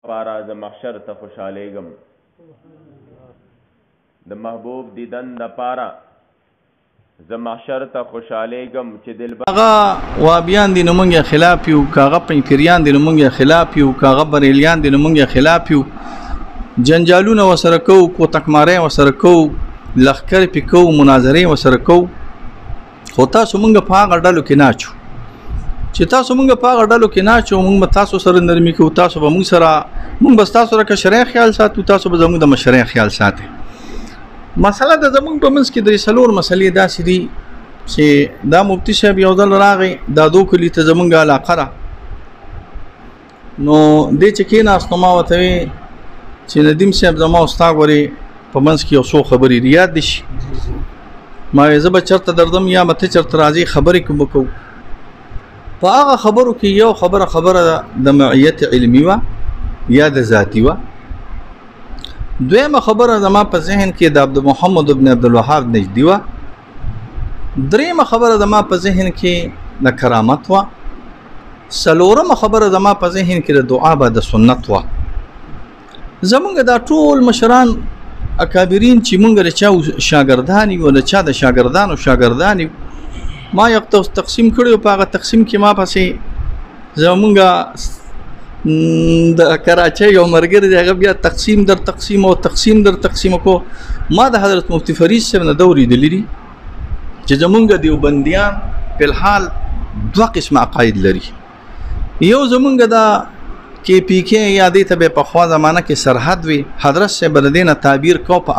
پارا د محشر ته خوشالیږم د محبوب دیدن د پارا ز محشر ته خوشالیږم چې دل هغه وابیان دي نو مونږه خلاف یو، کاغه پنځپریان دي نو مونږه خلاف یو، کاغه بریلیان دي نو مونږه خلاف یو، جنجالونه وسره کو، کوتکماري وسره کو، لخر پکو، مناظره وسره کو. خو تاسو مونږه په هغه ډلو کې ناچو چې تاسو مونږه په هغه ډلو کې ناچو. مونږ تاسو سره نرمي کوو، تاسو به مونږ سره، مونږ بس تاسو سره شرعي خیال ساتو، تاسو به زموږ د مشرعي خیال ساتي. مسله د زموږ په منځ کې درې څلور مسلې داسې دي چې دا مفتي صاحب یو ځل راغی دا دو کلي ته زموږ علاقه ده، نو دې چې کېناست نو ما ورته وی چې ندیم صاحب زما او ستا ګورې په منځ کې یو څو خبرې یاد دي شي. ما وی زه به چېرته درځم یا به ته چېرته راځې خبرې کوم کوو. په هغه خبرو کې یو خبره د معیت علمي وه یا د ذاتي وه. دویمه خبره زما په ذهن کې د عبدالمحمد ابن عبدالوهاب نجدي وه. دریمه خبره زما په ذهن کې د کرامت وه. څلورمه خبره زما په ذهن کې د دعا به د سنت وه. زمونږ دا ټول مشران اکابرین چې مونږ د چا شاګردان یو، د چا د شاګردانو شاګردان یو، ما یو تقسیم کړی په هغه تقسیم کې ما پسې زمونږ د کراچۍ یو ملګری دی، هغه بیا تقسیم در تقسیم او تقسیم در تقسیم کو. ما د حضرت مفتی فرید صاحب نه دا اورېدلي دي چې زمونږ دیوبندیان په الحال دوه قسم عقاید لري. یو زمونږ د کې پی کې یا دې ته به پخوا زمانه کې سرحد وي، حضرت صاحب د دې نه تعبیر کو په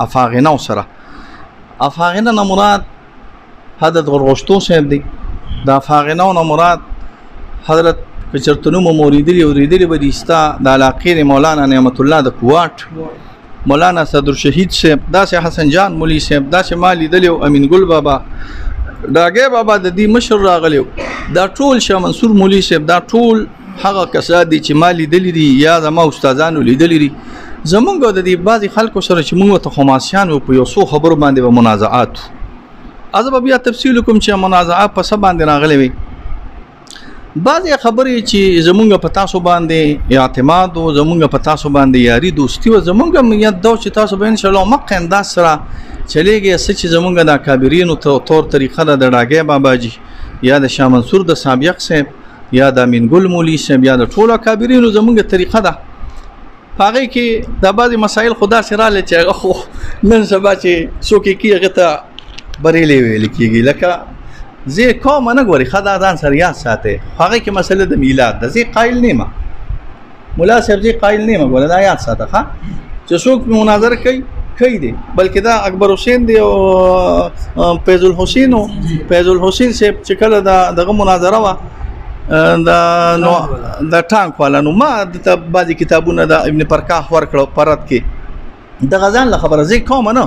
افاغنه سره. افاغنه نه مراد حضرت غرغشتو صاحب دی، د افاغنه نه مراد حضرت کچرتنو موریدلی اوریدلی بدیستا د علاقې مولانا نعمت الله د کوټ، مولانا صدر شهید صاحب، داسې حسن جان مولوی صاحب، داسې مالی دلی او امین ګل بابا، داګه بابا د دې مشر راغلی، دا ټول شاه منصور مولوی صاحب، دا ټول هغه کسان دي چې مالی دلی دي یا زما استادانو لیدلی دي. زمونږ د دې بعضې خلکو سره چې مونږ ته خماسیان و په یو څو خبرو باندې به منازعات. از به بیا تفصیل کوم چې منازعات په څه باندې راغلی وي. بعضې خبرې چې زمونږ په تاسو باندې اعتماد و، زمونږ په تاسو باندې یاري دوستي و، زمونږ نیت دا چې تاسو به انشاءالله مخکې انداز سره چلیږي. څه چې زمونږ د اکابرینو طور طریقه ده د ډاګی باباجي یا د شاه منصور د سابق صاحب یا د امین ګل مولوي صاحب یا د ټولو اکابرینو زمونږ طریقه ده. په هغې کې دا بعضې مسایل خو داسې راغلی چې هغه خو نن سبا چې څوک یې کي هغې ته بریلی ویل کېږي. لکه زه کوم نه ګورې ښه دا ځان سره یاد ساتئ. هغې کې مسله د میلاد ده، زه قایل نه یم، ملا صاحب زه قایل نه یم، ګوره دا یاد ساته ښه چې څوک مناظره کوي دی، بلکې دا اکبر حسین دی او فیض الحسین صاحب چې کله دغه مناظره وه د ټانک والا، نو ما دته بعضې کتابونه د ابن پرکاح ورکړه په رد کې د غزان له خبره زه کوم نه،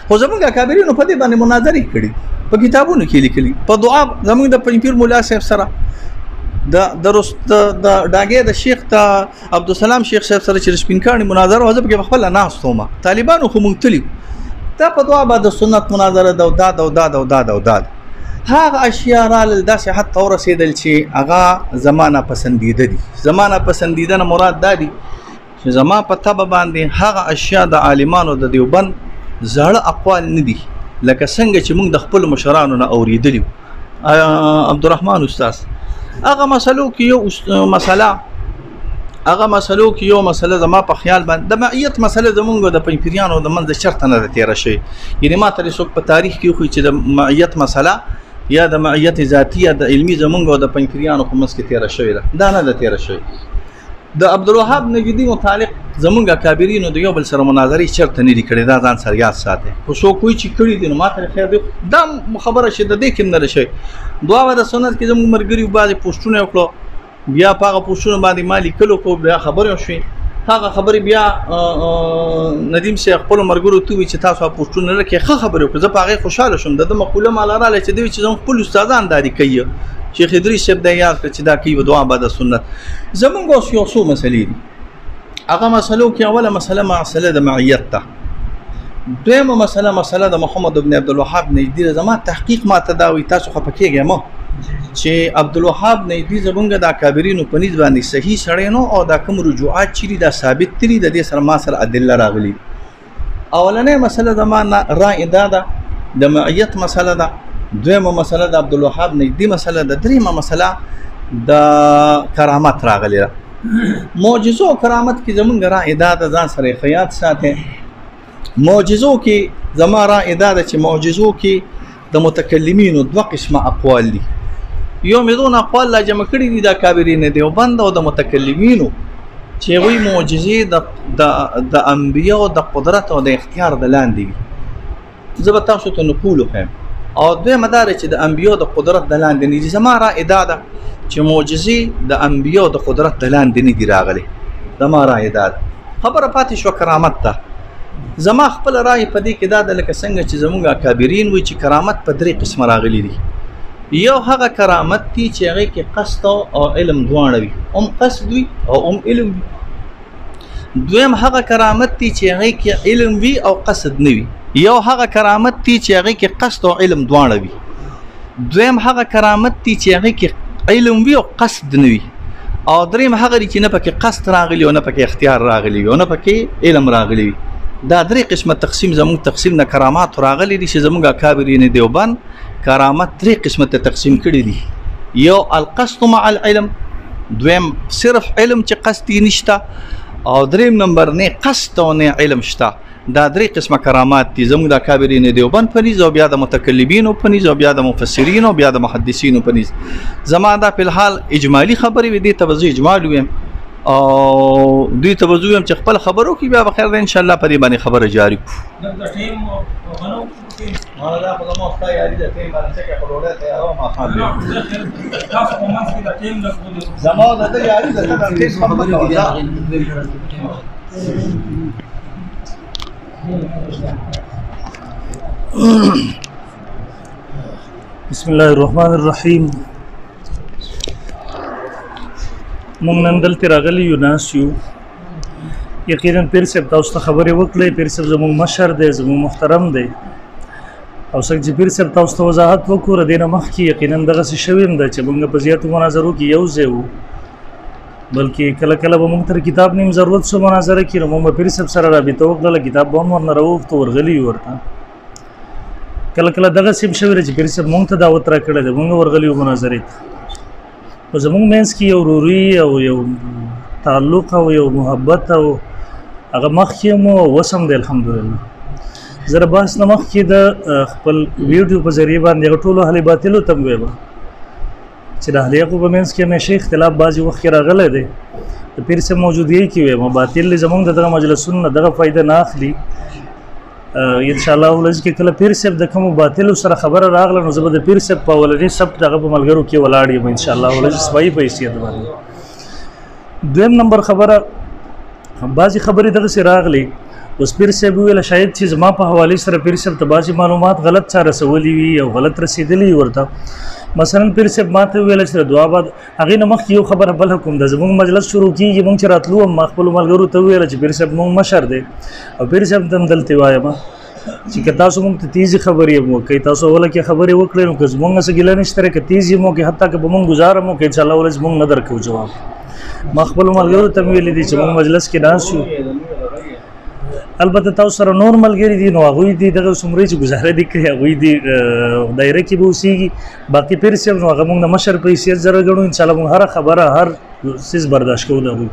خو زمونږ اکابرینو په دې باندې مناظرې کړي، په کتابونو کې لیکلي، په دعا زمونږ د پنځپیر مولا صاحب سره د ډاګې د شیخ ته عبدالسلام شیخ صاحب سره چې سپینکاڼي مناظره وه، زه پکې خپله ناست وم. طالبانو خو موږ تلي دا په دعا به د سنت مناظره ده او دا ده او دا ده او دا ده او دا ده. هغه اشیاء رالل داسې حد ته ورسېدل چې هغه زما ناپسندیده دي. زما ناپسندیده نه مراد دا دي چې زما په طبع باندې هغه اشیاء د عالمانو د دیوبند زاړه اقوال نه دي، لکه څنګه چې موږ د خپلو مشرانو نه اورېدلي وو. عبدالرحمن استاذ هغه مسلو کې یو مسله زما په خیال باندې د معیت مسله زمونږ د پنځپیریانو د منځ چرته نه ده تېره شوې. یعنې ما ته څوک په تاریخ کې وښوي چې د معیت مسله یا د معیت ذاتي یا د علمي زمونږ او د پنځپیریانو په منځ کې تېره شوې ده، دا نه ده تېره شوې. د عبدالوهاب نجدي متعلق زمونږ اکابرینو د یو بل سره مناظرې چرته نه دي کړې، دا ځان سره یاد ساتئ. خو څوک وایي چې کړي دي نو ما ته خیر دی، دا خبره چې د دې کې هم نه ده شوې. دعا به د سنت کې زموږ ملګري بعضې پوسټونه یې وکړو، بیا په هغه پوسټونو باندې ما لیکلو کو، بیا خبرې وشوې. هغه خبرې بیا ندیم صاحب خپلو ملګرو ته ووایي چې تاسو هغه پوسټونه نه لکې ښه خبرې وکړو. زه په هغې خوشحاله شوم. د ده مقوله ماله راغلی چې دوی چې زموږ خپل استادان دا دي کوي. شیخ ادریس صاحب دا یاد کړه چې دا کوي دعا به د سنت. زمونږ اوس یو څو مسلې دي. هغه مسلو کې اوله مسله د معیت ده. دویمه مسله د محمد ابن عبدالوهاب نجدي. زما تحقیق ما ته دا وایي، تاسو خفه کېږئ مه، چې عبدالوهاب نیدي زمونږ د اکابرینو په نسبت باندې صحیح سړی نو او دا کوم رجوعات چې دا ثابت دي د دې سره ما سره ادله راغلي. اولنې مسله د ما رائے دا ده د معیت مسله ده، دویمه مسله د عبدالوهاب نیدي مسله ده، دریمه مسله د کرامت راغلی ده. معجزو او کرامت کې زمونږ رائے دا ده، ځان سره خیاط ساته. معجزو کې زما رائے دا ده چې معجزو کې د متکلمینو دوه قسمه اقوال دي. یو مې دون اقوال لا جمع کړي دي د کابرین دیوبند او د متکلمینو چې وی معجزې د انبیاء د قدرت او د اختیار د لاندې وي. زه به تاسو ته نقول خیم او دوی مدار چې د انبیاء د قدرت د لاندې نه دي. زما رائے دا ده چې معجزې د انبیاء د قدرت د لاندې نه دي راغلي. زما رائے دا ده. خبره پاتې شو کرامت ته. زما خپل رائے په دې کې دا ده لکه څنګه چې زموږ اکابرین وي چې کرامت په درې قسمه راغلي دي. یو هغه کرامت دي چې هغه کې قصد او علم دواړه وي، هم قصد وي او هم علم وي. دویم هغه کرامت دي چې هغه کې علم وي او قصد نه وي. یو هغه کرامت دي چې هغه کې قصد او علم دواړه وي. دویم هغه کرامت دي چې هغه کې علم وي او قصد نه وي. او دریم هغه چې نه پکې قصد راغلی او نه پکې اختیار راغلی او نه پکې علم راغلی وي. دا درې قسمه تقسیم زموږ تقسیم د کرامات راغلی دي چې زموږ اکابرین دیوبند کرامت درې قسمه ته تقسیم کړي دي. یو القصد مع العلم، دویم صرف علم چې قصد یې نشته، او دریم نمبر نه قصد او نه علم شته. دا درې قسمه کرامات دي زموږ د اکابرین دیوبند په نيز او بیا د متکلمینو په نيز او بیا د مفسرینو او بیا د محدثینو په نيز. زما دا په الحال اجمالی خبرې وي، دي توضیح اجمال ویم او دوی توضیح ویم چې خپل خبرو کې بیا بخیر ده ان شاء الله په دې باندې خبره جاری کو. د ټیم غنو ما دا په مو خدای یاري د ټیم باندې څه په وروړه ته او ما خان دي تاسو په منځ کې د ټیم د زما د یاري د ټیم خبره ده. بسم الله الرحمن الرحیم. مونږ نن دلته راغلي یو ناس یو. یقینا پیر صاحب تاسو ته خبرې وکړې. پیر صاحب زموږ مشر دی، زموږ محترم دی، او څنګه چې پیر صاحب تاسو ته وضاحت وکړو دینه مخکې یقینا دغه څه شویم ده چې موږ په زیاتو مناظرو کې یو ځای وو، بلکې کله کله به موږ تر کتاب نیم ضرورت سو مناظره کې نو موږ پیر صاحب سره رابطه وکړله، کتاب به هم ورنه راوغوښتو ورغلي یو ورته. کله کله دغسې هم شوی دی چې پیر صاحب موږ ته دعوت راکړی دی، موږ ورغلي یو مناظرې ته. خو زموږ منځ کې یو وروري او یو تعلق او یو محبت او هغه مخکې مو اوس هم دی الحمدلله. زه د بحث نه مخکې د خپل ویډیو په ذریعه باندې هغه ټولو اهل باطلو ته م ویله چې د اهل حقو په منځ کې همیشه اختلاف بعضې وخت کې راغلی دی. د پیر صاحب موجودګۍ کې ویم باطل زموږ د دغه مجلسونو نه دغه فایده نه اخلي. انشاءالله ولز کې کله پیر صاحب د کومو باطلو سره خبره راغله نو زه به د پیر صاحب په اولني سبت هغه په ملګرو کې ولاړ یم انشاءالله ولز صفایي په حیثیت باندې. دویم نمبر خبره بعضې خبرې دغسې راغلي. اوس پیر صاحب وویله شاید چې زما په حوالې سره پیر صاحب ته بعضې معلومات غلط چا رسولي وي او غلط رسېدلي وي ورته. مثلا پیر صاحب ما ته وویله چې د دعا بعد هغې نه مخکې یو خبره بله کوم ده. زموږ مجلس شروع کېږي مونږ چې راتلو ما خپلو ملګرو ته وویله چې پیر صاحب مونږ مشر دی او پیر صاحب ته هم دلته وایم چې که تاسو مونږ ته تیزې خبرې هم وکړئ، تاسو اوله کې خبرې وکړئ نو که زمونږ څه ګیله نشته دی، که تیز هم وکړئ حتی که به مونږ ګزاره هم وکړئ انشاءالله ولز مونږ نه درکوو جواب. ما خپلو ملګرو ته مې ویلي دي چې مونږ مجلس کې ناست یو. البته تاسو سره نور ملګري دي نو هغوی دي دغه څومره چې ګزاره دي کړي هغوی دي دایره کې به اوسېږي. باقي پیر صاحب نو هغه مونږ د مشر په حیثیت زره ګڼو انشاءالله مونږ هره خبره هر څیز برداشت کوو د هغوی.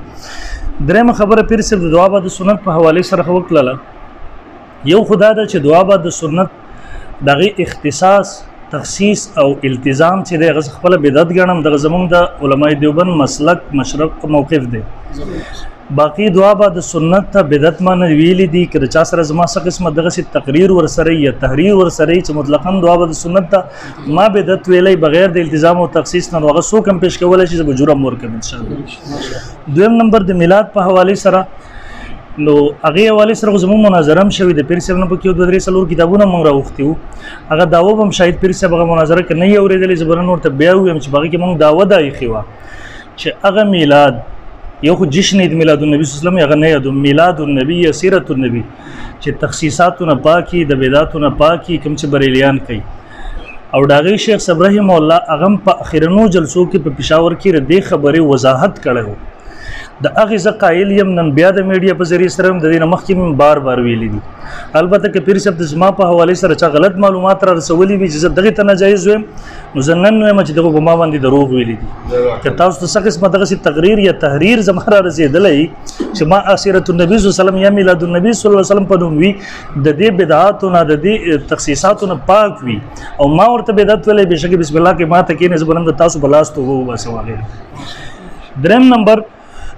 درېیمه خبره پیر صاحب د دعا بعد سنت په حوالې سره وکړله. یو خو دا ده چې دعا بعد سنت د هغې اختصاص تخصیص او التزام چې دی هغه خپله بدعت ګڼم. دغه زموږ د علماء دیوبند مسلک مشرق موقف دی. باقي دعا بعد سنت ته بدعت ما نه ویلي دي که د چا سره زما څه قسمه دغسې تقریر ورسره یا تحریر ورسره چې مطلقا دعا بعد سنت ته ما بدعت ویلی بغیر د التزام او تخصیص نه نو هغه څوک هم پیش کولی شي زه به جرم ورکړم انشاءالله. دویم نمبر د میلاد په حوالې سره نو هغې حوالې سره خو زموږ مناظره هم شوې ده. پیر صاحب نه پکې یو دوه درې څلور کتابونه موږ راوښتي وو. هغه دعوه به هم شاید پیر صاحب هغه مناظره که نه یې اورېدلې زه به نن ورته بیا ووایم چې په هغې کې موږ دعوه دا ایښې وه چې هغه میلاد یو خو جشن عید میلاد النبي صلی الله علیه وسلم هغه نه یادوم، میلاد النبي یا سیرت النبي چې تخصیصاتونه پاکي د بدعاتو نه پاکي کوم چې بریلیان کوي او داغي شیخ صاحب رحم الله هغه په اخرنو جلسو کې په پېښور کې د خبرې وضاحت کړو د هغه ز قایل یم نن بیا د میډیا په ذریعہ سره د دې مخکې بار بار ویلي دي البته که پیر صاحب د زما په حواله سره چا غلط معلومات را رسولي وي چې دغه ته ناجایز وي نو زنن نو چې دغه په ما باندې دروغ ویلي دي که تاسو ته څه قسمه دغه تقریر یا تحریر زما را رسیدلې چې ما اسیرت النبی صلی الله علیه وسلم یا میلاد النبی صلی الله علیه وسلم په نوم وی د دې بدعاتو نه د دې تخصیصاتو نه پاک وي او ما ورته بدعت ولې بشک بسم الله کې ما ته کې نه زبرند تاسو بلاستو وو بس واغې دریم نمبر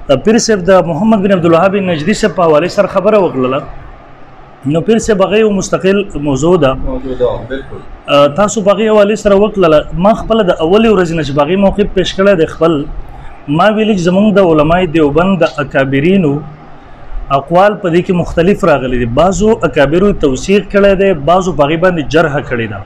پیر صاحب د محمد بن عبد الوهاب نجدي صاحب په حواله سره خبره وکړه نو پیر صاحب هغه مستقل موضوع ده تاسو په هغه حواله سره وکړه ما خپل د اولي ورځ نه چې باغی موقف پیش کړی د خپل ما ویل زمونږ د علماء دیوبند د اکابرینو اقوال په دې کې مختلف راغلي دي بعضو اکابرو توثیق کړی دی بعضو په غیبه باندې جرح کړی ده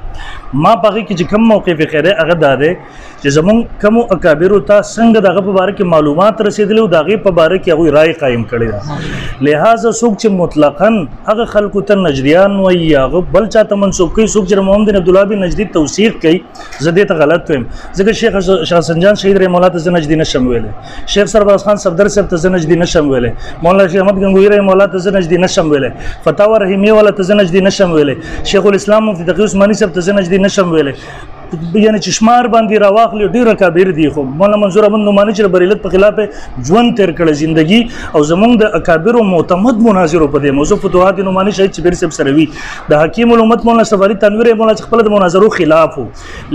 ما په کې چې کوم موقف خیره هغه ده چې زمونږ کوم اکابرو ته څنګه دغه په اړه کې معلومات رسیدلي او دغه په اړه کې هغه رائے قائم کړی ده لہذا څوک چې مطلقاً هغه خلکو ته نجدیان وایي هغه بل چاته منسوب کوي څوک چې محمد بن عبد الله بن نجدي توثیق کوي زه دې ته غلط وایم ځکه شیخ شاهسنجان شهید رحمه الله ته نجدي نشم ویلې شیخ سرباز خان صفدر صاحب ته نجدي نشم ویلې مولانا شیخ احمد گنگوی رحمه الله ته نجدي نشم ویلې فتاوا رحیمیه والا ته نجدي نشم ویلې شیخ الاسلام مفتی تقی عثماني صاحب ته نجدي نشم ویلې یعنی چشمار باندې راواخلی ډیر کبیر دی خو مولانا منصور احمد نعمانی چې بریلت په خلاف ژوند تیر کړ ژوندۍ او زمونږ د اکابر او معتمد مناظرو په دې موضوع فتوحات نعمانی شهید چې بیر صاحب سره وی د حکیم الامت مولانا سفاری تنویر مولانا خپل د مناظرو خلاف وو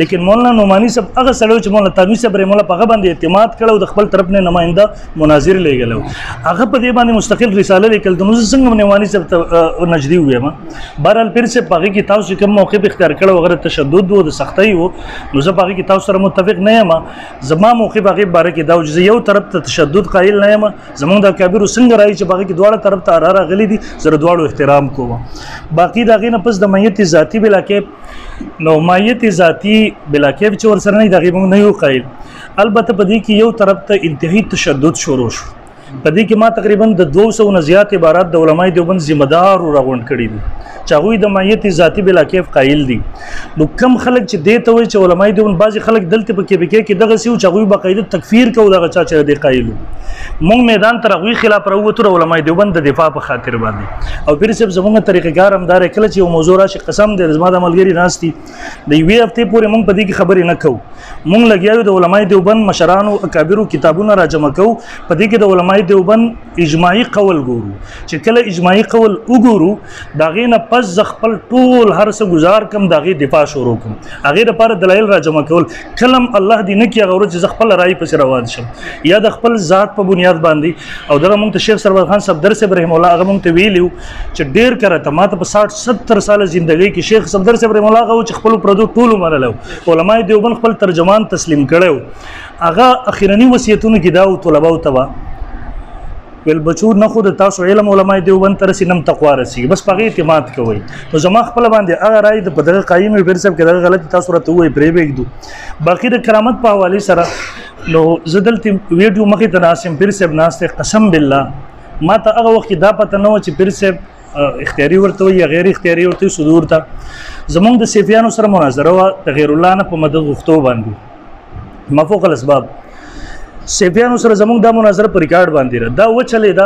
لیکن مولانا نعمانی صاحب هغه سره چې مولانا تنویر صاحب مولانا په هغه باندې اعتماد کړو د خپل طرف نه نماینده مناظر لګلو هغه په دې باندې مستقل رساله لیکل د نو څنګه نعمانی صاحب نجدي وې ما بهرحال پیر صاحب هغه کې تاسو کوم موقف اختیار کړو وغیرہ تشدد او د سختۍ وو نو زه باقي کې تاسو سره متفق نه یم زما موقف هغه باره کې دا چې یو طرف ته تشدد قائل نه یم زمونږ د کبیر څنګه راځي چې باقي کې دواړه طرف ته راغلي دي زه دواړو احترام کوم باقي دا غي نه پس د میت ذاتی بلا کې نو میت ذاتی بلا کې چې ور سره نه دغه موږ نه یو قائل البته په دې کې یو طرف ته انتهایی تشدد شروع شو په دې کې ما تقریبا د 200 نه زیات عبارات د علماء دیوبند ذمہ دار راغونډ کړي دي چاغوی د میت ذاتی بلا کیف قائل دي نو کم خلک چې دیته وي چې علماء دیوبند بعضي خلک دلته په کې دغه سیو چاغوی باقاعده تکفیر کوي دغه چا چې دی قائلو مونږ میدان ترغوی خلاف راوته علماء دیوبند د دفاع په خاطر باندې او پیر صاحب زموږه طریقګار همدار کله چې یو موضوع راشي قسم دې زما د عملګری ناشتي د یوې هفته پورې مونږ په دې کې خبرې نه کوو مونږ لګیاو د علماء دیوبند مشرانو اکابرو کتابونه راجمع کوو په دې کې د علماء دیوبند اجماعي قول ګورو چې کله اجماعي قول وګورو دا غینه پس خپل ټول هر څه گزار کم دغه دفاع شروع کوم هغه لپاره دلایل را جمع کول کلم الله دې نه کی غوړ چې خپل رائے پس روان شم یا د خپل ذات په بنیاد باندې او دغه مونږ ته شیخ سرور خان صفدر صاحب رحم الله هغه مونږ ته ویلو چې ډیر کړه ته ماته په 60-70 سال ژوندۍ کې شیخ صفدر صاحب رحم الله هغه چې خپل پردو ټول منلو علماء دیوبند خپل ترجمان تسلیم کړو هغه اخیرنی وصیتونه کې دا طلباو تبا ول بچو نه خود تاسو علم علماء دیوبند تر سینم تقوا رسی بس پغه اعتماد کوي نو زما خپل باندې هغه راي د بدغه قایم پیر صاحب کې غلطي تاسو راته وای پرې بګدو باقي د کرامت په حواله سره نو زدلت ویډیو مخې ته ناسم پیر صاحب ناشته قسم بالله ما ته هغه وخت دا پته نه و چې پیر صاحب اختیاري ورته یا غیر اختیاري ورته صدور ته زمونږ د سیفیانو سره مناظره و د غیر الله نه په مدد غوښتو باندې مفوق الاسباب سیفیانو سره زمونږ د مناظره پر ریکارډ باندې دا و چلے دا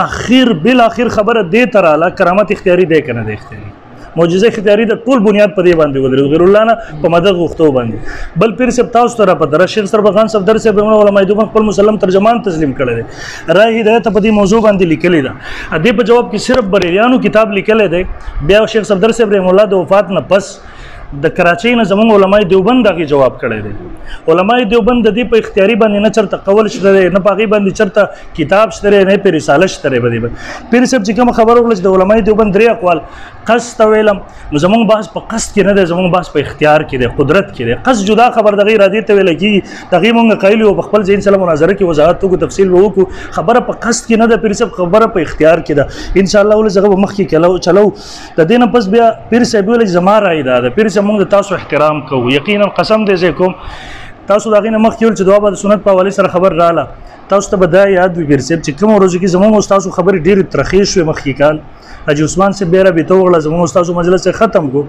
اخر بل اخر خبره دې تراله کرامت اختیاري دی کنه د اختیاري معجزه اختیاري د ټول بنیاد په دې باندې ودرې غیر الله نه په مدد غوښتو باندې بل پیر صاحب تاسو ته په در شیخ سربخان خان صفدر صاحب علماء دیوبند خپل مسلم ترجمان تسلیم کړی دی رائے هدایت په دې موضوع باندې لیکلی دا دې په جواب کې صرف بریلیانو کتاب لیکلی دی بیا شیخ صفدر صاحب رحم الله د وفات نه پس د کراچۍ نه زموږ علماء دیوبند دغه جواب کړی دی علماء دیوبند د دې په اختیاري باندې نه چرته قول شته نه پاغي باندې چرته کتاب شته نه په رساله شته بده پیر صاحب چې کوم خبر وکړه د علماء دیوبند درې اقوال قصد ویلم نو زموږ بحث په قصد کې نه دی زموږ بحث په اختیار کې دی قدرت کې دی قصد جدا خبر دغه ارادي ته ویل کی دغه مونږ قایل او خپل ځین سره مناظره کې وضاحت کو تفصیل وکړو خبره په قصد کې نه ده پیر صاحب خبره په اختیار کې ده ان شاء الله ول زغه مخ کې چلو د دینه پس بیا پیر صاحب ویل زما راي ده پیر صاحب مونږ تاسو احترام کوو یقینا قسم دې کوم تاسو دغه نه مخ کې چې دوه بعد سنت په حواله سره خبر رااله تاسو ته بدای یاد وي پیر صاحب چې کوم ورځ کې زموږ استاد خبر ډیر ترخیص وي مخ کې کال حاجی عثمان سے بیره به تو غلا زموږ استاد مجلس ختم کو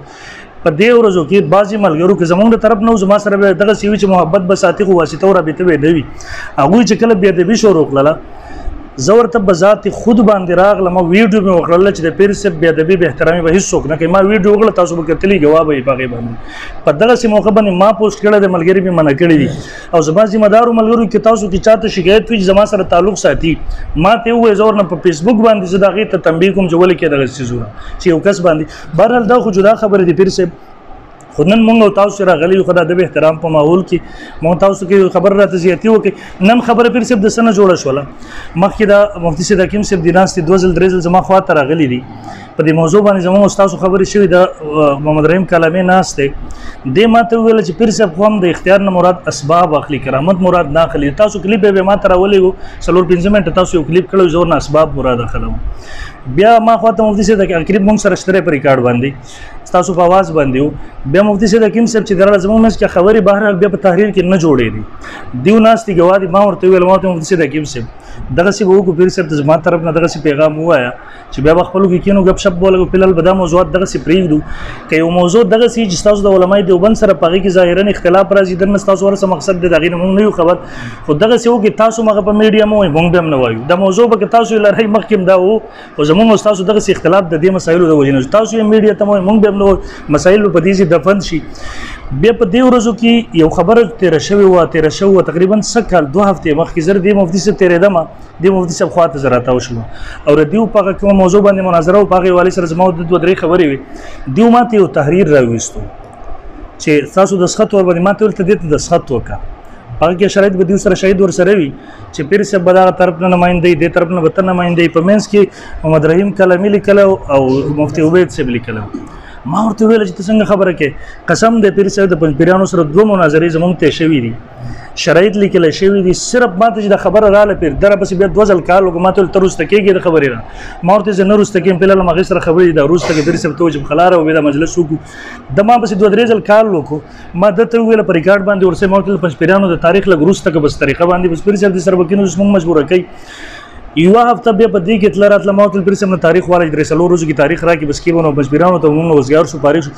په دې ورځو کې بعضې ملګرو کې زمونږ د طرف نه زما سره به دغه سوي چې محبت به ساتي خو واسطه او رابطه به نه وي هغوی چې کله بې ادبي شروع کړله زه ورته به ذات خود باندې راغلم ویډیو مې وکړله چې د پیر صاحب بې ادبي بې احترامي به هېڅوک نه کوي ما ویډیو وکړله تاسو به کتلي ګواه به یې په هغې باندې په دغسې موقع باندې ما پوسټ کړی دی ملګري مې منع کړي دي او زما ذمهدارو ملګرو کې تاسو کې چاته شکایت وي چې زما سره تعلق ساتي ما ته ووایي زه ورنه په فیسبوک باندې زه د هغې ته تنبیه کوم چې ولې کې دغه څیزونه چې یو کس باندې بهرحال دا خو جدا خبره دی پیر صاحب خو نن مونږ او تاسو راغلي یو خو د ادب احترام په ماحول کې مونږ تاسو کې خبره راته زیاتي وکړي نن خبره پیر صاحب د څه نه جوړه شوله مخکې د مفتي سید حکیم صاحب د ناستې 2 ځل 3 ځل زما خوا ته راغلي دي په دې موضوع باندې زموږ استادو خبرې شوې د محمد رحیم کلامي ناست دی دې ما ته وویل چې پیر صاحب خو هم د اختیار نه مراد اسباب اخلي کرامت مراد نه اخلي تاسو کلیپ به ما ته راولېږو 4-5 منټه تاسو یو کلیپ کړی زور نه اسباب مراد اخلم بیا ما خواته مفتي سید کلیپ مونږ سره شته په ریکارډ باندې تاسو په आवाज باندې بیا مفتي سید حکیم صاحب چې دراله زموږ مس کې خبرې بهر بیا په تحریر کې نه جوړې دي دیو ناستي ګوادي ما ورته ویل ما ته مفتي سید حکیم صاحب دغه سی وو کو پیر صاحب د زما طرف نه دغه سی پیغام وایا چې بیا خپل کې کینو غب شپ بوله په بدا موضوعات دغه سی پریږدو که یو موضوع دغه سی چې تاسو د علماء دیوبند سره پغې کې ظاهرا اختلاف راځي د تاسو ورسره مقصد د دغه نه یو خبر خو دغه سی وو کې تاسو مغه په میډیا مو مونږ به نه وایو د موضوع به تاسو لري مخکیم دا وو او زموږ تاسو دغه سی اختلاف د دې مسایلو د وجې نه تاسو یې میډیا ته مونږ به نه مسایل په دې دفن شي بیا په دې ورځو کې یو خبره تیر شوی تقریبا سکل 2 هفته مخکې زر دی مفتي صاحب تیرې دمه دی مفتي صاحب خواته زراته وشو او ردیو په کوم موضوع باندې مناظره او په والی سره زموږ د 2-3 خبرې وي دیو ماته یو تحریر راوېستو چې تاسو د سخت ور باندې ماته ولته دې د سخت وکا هغه کې شرایط به دیو سره شهید ور سره وي چې پیر صاحب بداغه طرف نه نمائندې دې طرف نه وطن نمائندې په منځ کې محمد رحیم کلامي لیکلو او مفتي عبید صاحب لیکلو ما ورته ویل چې څنګه خبره کې قسم دې پیر صاحب د پنځپیرانو سره 2 مناظرې زمونږ ته شوي دي شرایط لیکل شوي دي صرف ماته چې د خبره رااله پیر دره پس بیا 2 ځل کال وګ ماته تر اوسه کېږي د خبرې را ما ورته زه نه روسته کې په لاله مغه سره خبرې د روسته کې پیر صاحب ته چې خلاره او د مجلس وکړو د ما پس 2-3 ځل کال وکړو ما د ته ویل په ریکارډ باندې ورسې ماته پنځپیرانو د تاریخ لګ روسته کې بس طریقه باندې بس پیر صاحب د سره وکینو زموږ مجبور کړي یو هفته بیا په دې کې تل راتله ماته پیر صاحب تاریخ واره درې سلو روزو کې تاریخ راکې بس کېونه مجبورانو ته موږ وزګار شو پاره شو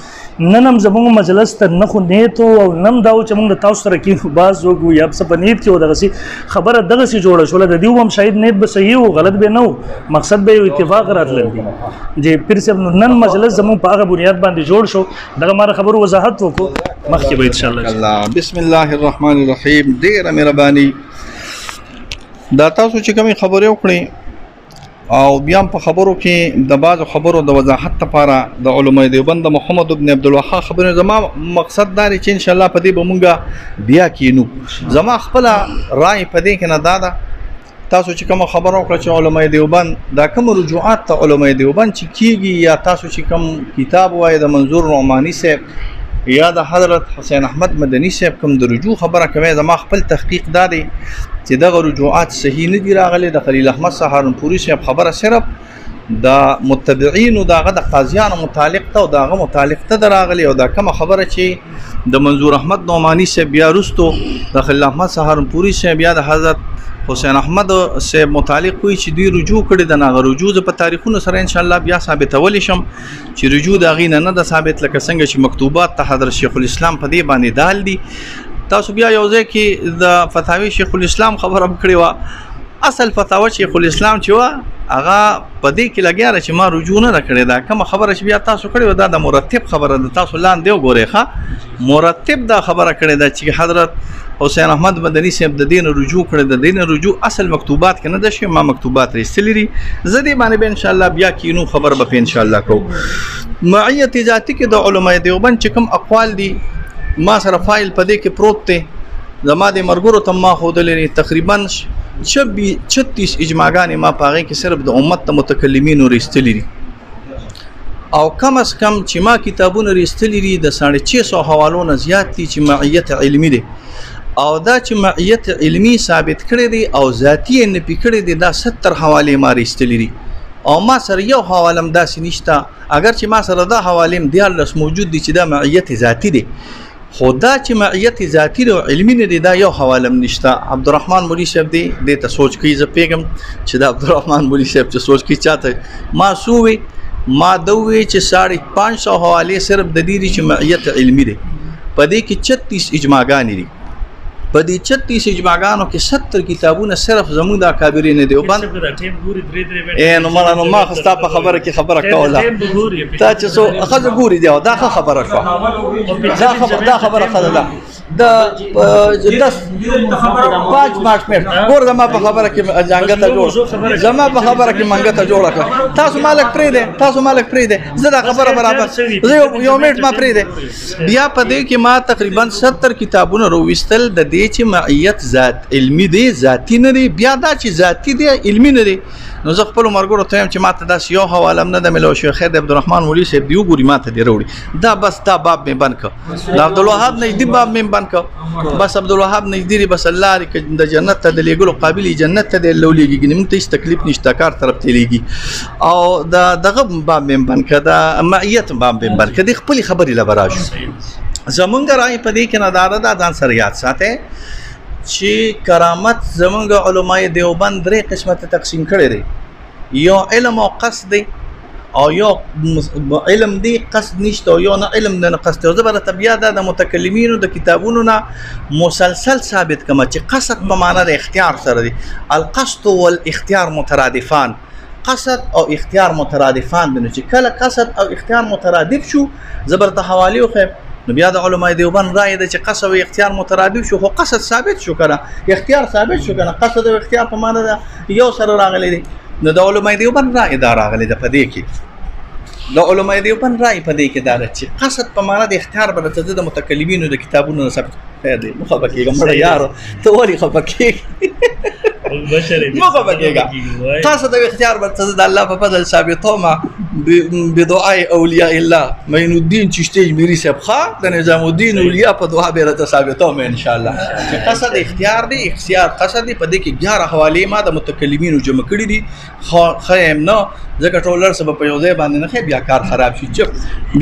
نن هم زموږ مجلس ته نه خو نیت او نم داو چې موږ تاسو سره کې باز وګو یا په نیت کې ودغه سي خبره دغه سي جوړه شول د دیو هم شاید نیت به صحیح او غلط به نه مقصد به اتفاق راتل دي چې پیر صاحب نن مجلس زموږ په هغه بنیاد باندې جوړ شو دغه ماره خبرو وضاحت وکړو مخکې به ان شاء الله بسم الله الرحمن الرحیم ډیره مهرباني دا تاسو چې کومې خبرې وکړې او بیا په خبرو کې د بعضو خبرو د وضاحت لپاره د علماء دیوبند محمد ابن عبد الوهاب خبرونه زما مقصد دا چې ان شاء الله په دې به مونږه بیا کینو زما خپل رائے په دې کې نه دادا تاسو چې کوم خبرو وکړه چې علماء دیوبند دا کوم رجوعات ته علماء دیوبند چې کیږي یا تاسو چې کوم کتاب وایي د منظور نعمانی صاحب یا د حضرت حسین احمد مدنی صاحب کوم د رجوع خبره کوي زما خپل تحقیق دادي چې دغه رجوعات صحیح نه دي راغلي د خلیل احمد سهارنپوري صاحب خبره صرف د متبعين او دغه د قاضیانو متعلق ته او دغه متعلق ته راغلي او دا کوم خبره چې د منظور احمد نعمانی صاحب بیا رستو د خلیل احمد سهارنپوري صاحب یا د حضرت حسین احمد صاحب متعلق کوئی چې دوی رجوع کړي د ناغه رجوع په تاریخونو سره ان شاء الله بیا ثابتول شم چې رجوع د غینه نه د ثابت لکه څنګه چې مکتوبات ته حضرت شیخ الاسلام په دې باندې دال دي تاسو بیا یو ځای کې د فتاوی شیخ الاسلام خبره کړې و اصل فتاوی شیخ الاسلام چې و هغه په دې کې لګیا چې ما رجوع نه کړې دا کوم خبره چې بیا تاسو کړې و دا د مرتب خبره د تاسو لاندې وګورئ ښه مرتب دا خبره کړې ده چې حضرت حسین احمد مدنی صاحب د دین رجوع کړی د دین رجوع اصل مکتوبات کې نه ده شي ما مکتوبات رسېلي دي زه دې باندې به ان شاء الله بیا کینو خبر به ان شاء الله کوو معیت ذاتی کې د علماء دیوبند چې کوم اقوال دي ما سره فایل په دې کې پروت دی زما د مرګورو ته ما ښودلې تقریبا 36 اجماعګانې ما په هغې کې صرف د امت د متکلمینو رسېلي دي او کم از کم چې ما کتابونه رسېلي دي د 650 حوالو نه زیات دي چې معیت علمي دی او دا چې معیت علمی ثابت کړی دی او ذاتی نه پکړی دی دا 70 حواله ما رسېلي دي او ما سره یو حوالم داسې نشته اگر چې ما سره دا حوالم دیارلس موجود دي چې دا معیت ذاتی دی خدا چې معیت ذاتی او علمی نه دی دا یو حوالم نشته عبدالرحمن مولوی صاحب دی د ته سوچ کوي ز پیغام چې دا عبدالرحمن مولوی صاحب چې سوچ کوي چاته ما سووي ما دوی چې 550 حوالې صرف د دې چې معیت علمي دی په دې کې 36 اجماعګانې دي په دې 36 اجماعګانو کې 70 کتابونه صرف زموږ د اکابرین دیوبند نو ما خستا په خبره کې خبره کوله تا چې سو اخذ ګوري دی دا خبره شو دا خبره خلاله دا 10 5 مارچ مې ګور زما په خبره کې ځانګته جوړ زما په خبره کې منګته جوړه کړ تاسو مالک پرې دی زه دا خبره برابر زه یو میټ ما پرې دی بیا په دې کې ما تقریبا 70 کتابونه رويستل د دې چې معیت ذات علمی دی ذاتی نه دی بیا دا چې ذاتی دی علمی نه دی نو زه خپل مرګورو ته چې ماته دا یو حواله نه د ملو شیخ خیر عبدالرحمن مولوی صاحب دی وګوري ماته دی وروړي دا بس دا باب مې بند کړ دا عبدالوهاب نږدې باب مې بند کړ بس عبدالوهاب نږدې بس الله دې د جنت ته د لېګلو قابل جنت ته د لولېږي موږ ته هیڅ تکلیف نشته کار طرف ته لېږي او دا دغه باب مې بند کړ دا معیت باب مې بند کړ د خپل خبرې لبراشو زمونږ رائے په دې کې نداره دا ځان سره یاد ساته چې کرامت زمونږ علماء دیوبند درې قسمه تقسیم کړي دي یو علم او قصد دی او یو علم دی قصد نشته او یو نه علم نه قصد او زبر طبيعه د متکلمینو د کتابونو نه مسلسل ثابت کما چې قصد په معنا د اختیار سره دی القصد والاختيار مترادفان قصد او اختیار مترادفان دي چې کله قصد او اختیار مترادف شو زبر ته حواله خو نو بیا د علماء دیوبند رائے د چې قصد او اختیار مترادف شو خو قصد ثابت شو کنه اختیار ثابت شو کنه قصد او اختیار په معنا د یو سره راغلي دي نو د علماء دیوبند رائے دا راغلي د پدې کې د علماء دیوبند رائے پدې کې دا چې قصد په معنا د اختیار بل ته د متکلمینو د کتابونو ثابت دی مخبکیږه مړ یار ته ولي خبکیږه مخبکیږه قصد او اختیار بل ته د الله په فضل ثابتوما بدعاء اولیاء الله معین الدین چشتی میری صاحب خان د نظام الدین اولیاء په دعا به راته ثابتوم ان شاء الله قصد اختیار دی اختیار قصد دی په دې کې 11 حواله ما د متکلمینو جمع کړي دي خیم نو ځکه ټولر سبب په یو ځای باندې نه بیا کار خراب شي چې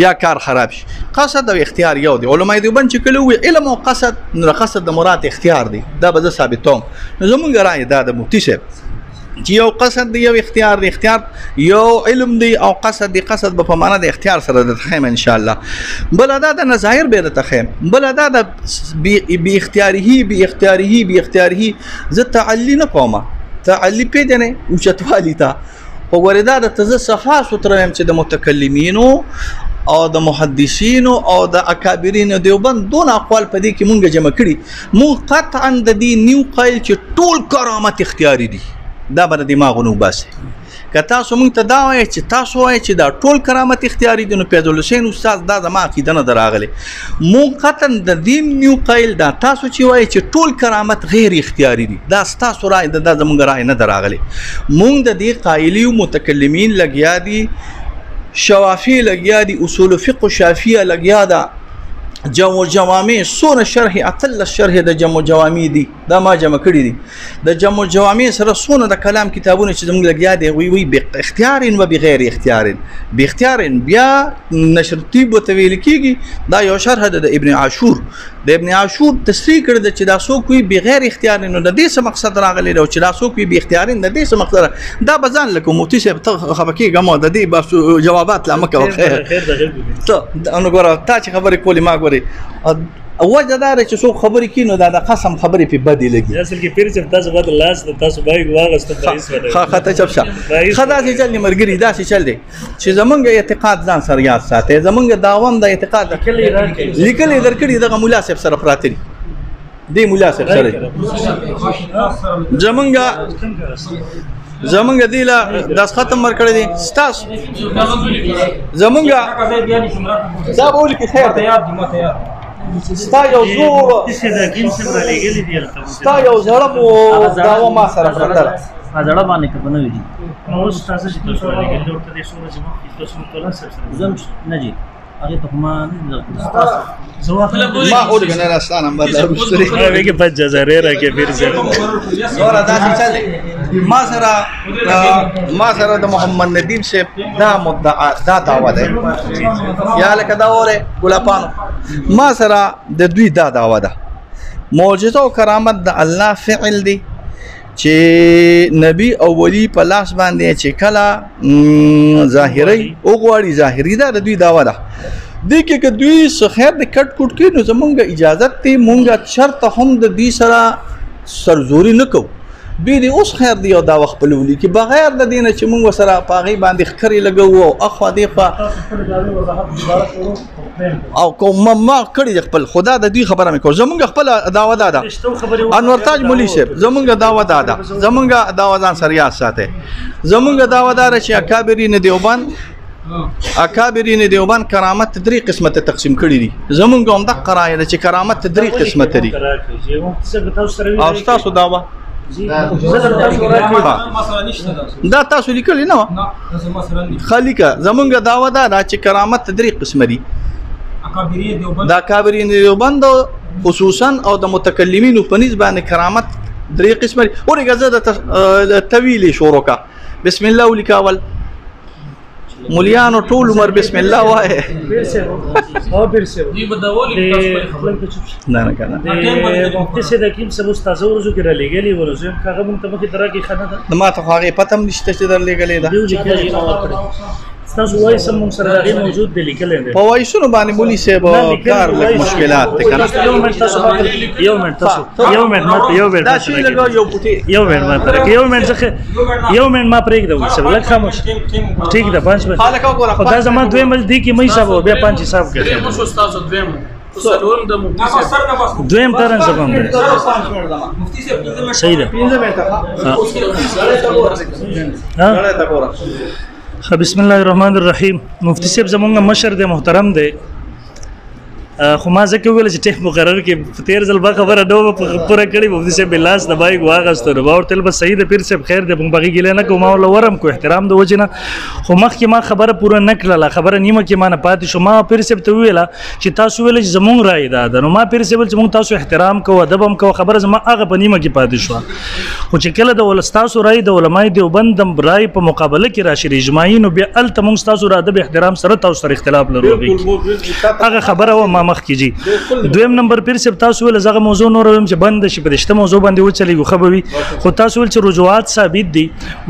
بیا کار خراب شي قصد او اختیار یو دی علماء دیوبند چې کله وی علم او قصد نو قصد د مراد اختیار دی دا به ثابتوم نو زمونږ رائے دا د مفتی صاحب چې یو قصد دی یو اختیار دی اختیار یو علم دی او قصد دی قصد په معنا د اختیار سره د خیم ان شاء الله بل ادا د نظاهر به د خیم بل ادا د بی اختیاره ز تعلی نه کومه تعلی پیدنه او چتوالی تا او وردا د تز صفا سترم چې د متکلمینو او د محدثینو او د اکابرین دیوبند دون اقوال په دې کې مونږ جمع کړي مونږ قطعا د دې نیو قایل چې ټول کرامت اختیاري دي دا بر دماغونو باسه که تاسو مونږ ته دا وایي چې تاسو وایي چې دا ټول کرامت اختیاري دي نو فیضل حسین استاد دا زما عقیده نه دراغله مونږ قطعا د دې نیو قایل دا تاسو چې وایي چې ټول کرامت غیر اختیاري دي دا تاسو رائے دا زمونږ رائے نه دراغله مونږ د دې قایلی متکلمین لګیا دي شوافی لګیا دي اصول فقه شافعیه لګیا ده جمع جوامع سونه شرح اتل الشرح د جمع جوامع دي دا ما جمع کړی دي د جمع جوامع سره سونه د کلام کتابونه چې موږ لګیا دي وی به اختیار و بغیر اختیار به اختیار بیا نشر تیب وتویل کیږي دا یو شرح د ابن عاشور د ابن عاشور تصریح کړی چې دا سو کوئی بغیر اختیار نو د دې څه مقصد راغلی او چې دا سو کوئی به اختیار د دې څه مقصد دا بزان لکه مفتی صاحب خبرکی غمو د دې جوابات لا مکه خیر ته انو ګور تا چې خبرې کولی ما وجه دار چې څو خبرې کینو دا د قسم خبرې په بدی لګي اصل کې پیر چې تاسو غوډ لاس تاسو بایګ واغست رئیس وډه خاطه چپ شه خدا چې چل مرګري دا چې چل دي چې زمونږ اعتقاد ځان سره یاد ساتي زمونږ داوام د اعتقاد لیکل درکړي دغه مولا صاحب سره پراته دي مولا صاحب سره زمونږ دی لا داس ختم مر کړی دي ستاس زمونږ دا بول کې خیر ته یاد دي مته یاد ستا یو زور ستا یو زړه مو داوا ما سره پرتل زړه باندې کبنه وي نو اوس تاسو چې تاسو راغلي ډاکټر دې سره چې مخکې تاسو مطالعه سره زم نه جي هغه ته ما ما اورګنه راستان نمبر لا مشتري هغه کې 5000 راکې پیر سره اور ادا چل ما سره د محمد ندیم سے دا مدعا دا دعوه ده یا لکه دا وره ګلپانو ما سره د دوی دا دعوه ده معجزه او کرامت د الله فعل دي چې نبی او ولی په لاس باندې چې کله ظاهري او غواړي ظاهري دا د دوی دعوه ده دې کې که دوی څه خیر د کټ کوټ کې نو زمونږ اجازت دی مونږ شرط هم د دوی سره سرزوري نه کوو دوی دې اوس خیر دی او دا وخت خپلولي کې بغیر د دې نه چې مونږ سره په هغې باندې ښکرې لګوو او اخوا دېخوا او کوم ما کړي د خپل خدا د دوی خبره مې کوم زمونږ خپل دعوه دا ده انور تاج مولوي صاحب زمونږ دعوه دا ده زمونږ دعوه ځان سره یاد ساتئ زمونږ دعوه دا ده چې اکابرین دیوبند کرامت 3 قسمه ته تقسیم کړي دي زمونږ هم دغه رایه ده چې کرامت 3 قسمه لري او تاسو دعوه دا تاسو لیکلی نه خلیکه زمونږ دعوه دا چې کرامت 3 قسمه دي دا اکابرین دیوبند خصوصا او د متکلمینو په نسبت باندې کرامت 3 قسمه دي اورګه زه د طویل شروع کا بسم الله ولیکاول مليانو ټول عمر بسم الله وای دی بدول نه نه کنه مفتی سید حکیم صاحب استاد ورزو کې را لګلی ورزو هغه مونږ ته مخې درا کې خانه ده ما ته هغه پتم نشته چې در لګلې ده دیو لیکل تاسو وایي سم مونږ سره هغه موجود دی لیکل دی په وایسونو باندې مولي صاحب کار لږ مشکلات ته کنه یو منټ دا شی لګو یو پټي یو منټ ما پرېږ دا وسه لږ خاموش ټیک ده 5 منټ خدا زما دوی مل دی کې مې حساب بیا 5 حساب کړی مو استاد دویم سلام د مفتی صاحب دویم ترن زبم ده مفتی صاحب صحیح ده 15 بسم الله الرحمن الرحیم مفتی صاحب زمونږ مشر دی محترم دی خو ما ځکه ویل چې ټیک مقرر کې 13 ځل به خبره ډوبه پوره کړې مفتی صاحب بلاس د بایګ واغستو نو باور تل به صحیح د پیر صاحب خیر د بغي ګیله نه کوم او ورم کو احترام د وجنه خو مخکې ما خبره پوره نه کړله خبره نیمه کې ما نه پاتې شو ما پیر صاحب ته ویله چې تاسو ویل چې زمونږ رائے ده نو ما پیر صاحب چې مونږ تاسو احترام کوو ادب هم کوو خبره زما هغه په نیمه کې پاتې شو خو چې کله د ولستاسو رائے د علماء دیوبند د رائے په مقابله کې راشي اجماعي نو بیا ال تمون تاسو را ادب احترام سره تاسو سره اختلاف لرو هغه خبره و ما مخ کیږي دویم نمبر پیر سب تاسو ول زغه موضوع نور هم چې بند شي په دشته موضوع باندې و چلی خبروي خو تاسو ول چې رجوعات ثابت دي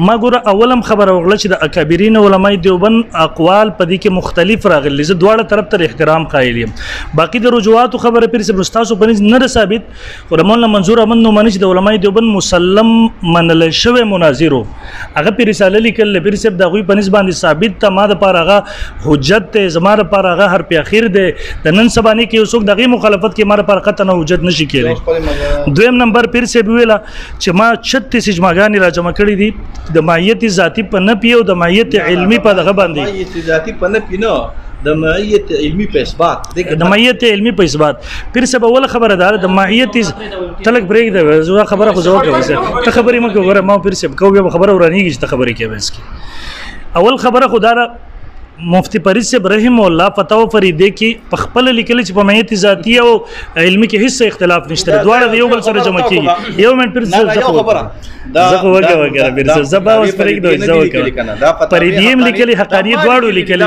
ما ګوره اولم خبره وغله چې د اکابرین علماء دیوبند اقوال په دې کې مختلف راغلي زه دواړه طرف ته احترام قائل یم باقي د رجوعات خبره پیر سب تاسو په نه ثابت ورمون منظور امن نو منځ د علماء دیوبند مسلم منل شوی مناظرو هغه پیر رساله لیکل پیر سب د غوی په نسبت باندې ثابت ته ما د پاره حجت ته زما د پاره هر په اخر ده د نن سبانه کې څوک دغه مخالفت کې مر پر قطن وجود نشي کېږي دویم نمبر پیر سے ویلا چې ما 36 اجماعګانی را جمع کړی دي د ماهیت ذاتی په نه پیو د ماهیت علمی په دغه باندې ماهیت ذاتی په نه پینو د ماهیت علمی په اثبات د ماهیت علمی په اثبات پیر سے اول خبره ده د ماهیت تلک بریک ده زو خبره خو ځواب کوي ته خبرې مکه غره ما پیر سے کوم خبره ورانیږي چې خبرې کوي بس اول خبره خدای مفتی پرید سے رحم الله فتاوا فریده کې په خپل لیکل چې په ماهیت ذاتی او علمي کې هیڅ اختلاف نشته دواړه یو بل سره جمع کیږي یو من پر څه خبره زه وګورم پر څه زبا اوس پرې دوی زو وکړه پریدیم لیکل حقانیت دواړو لیکل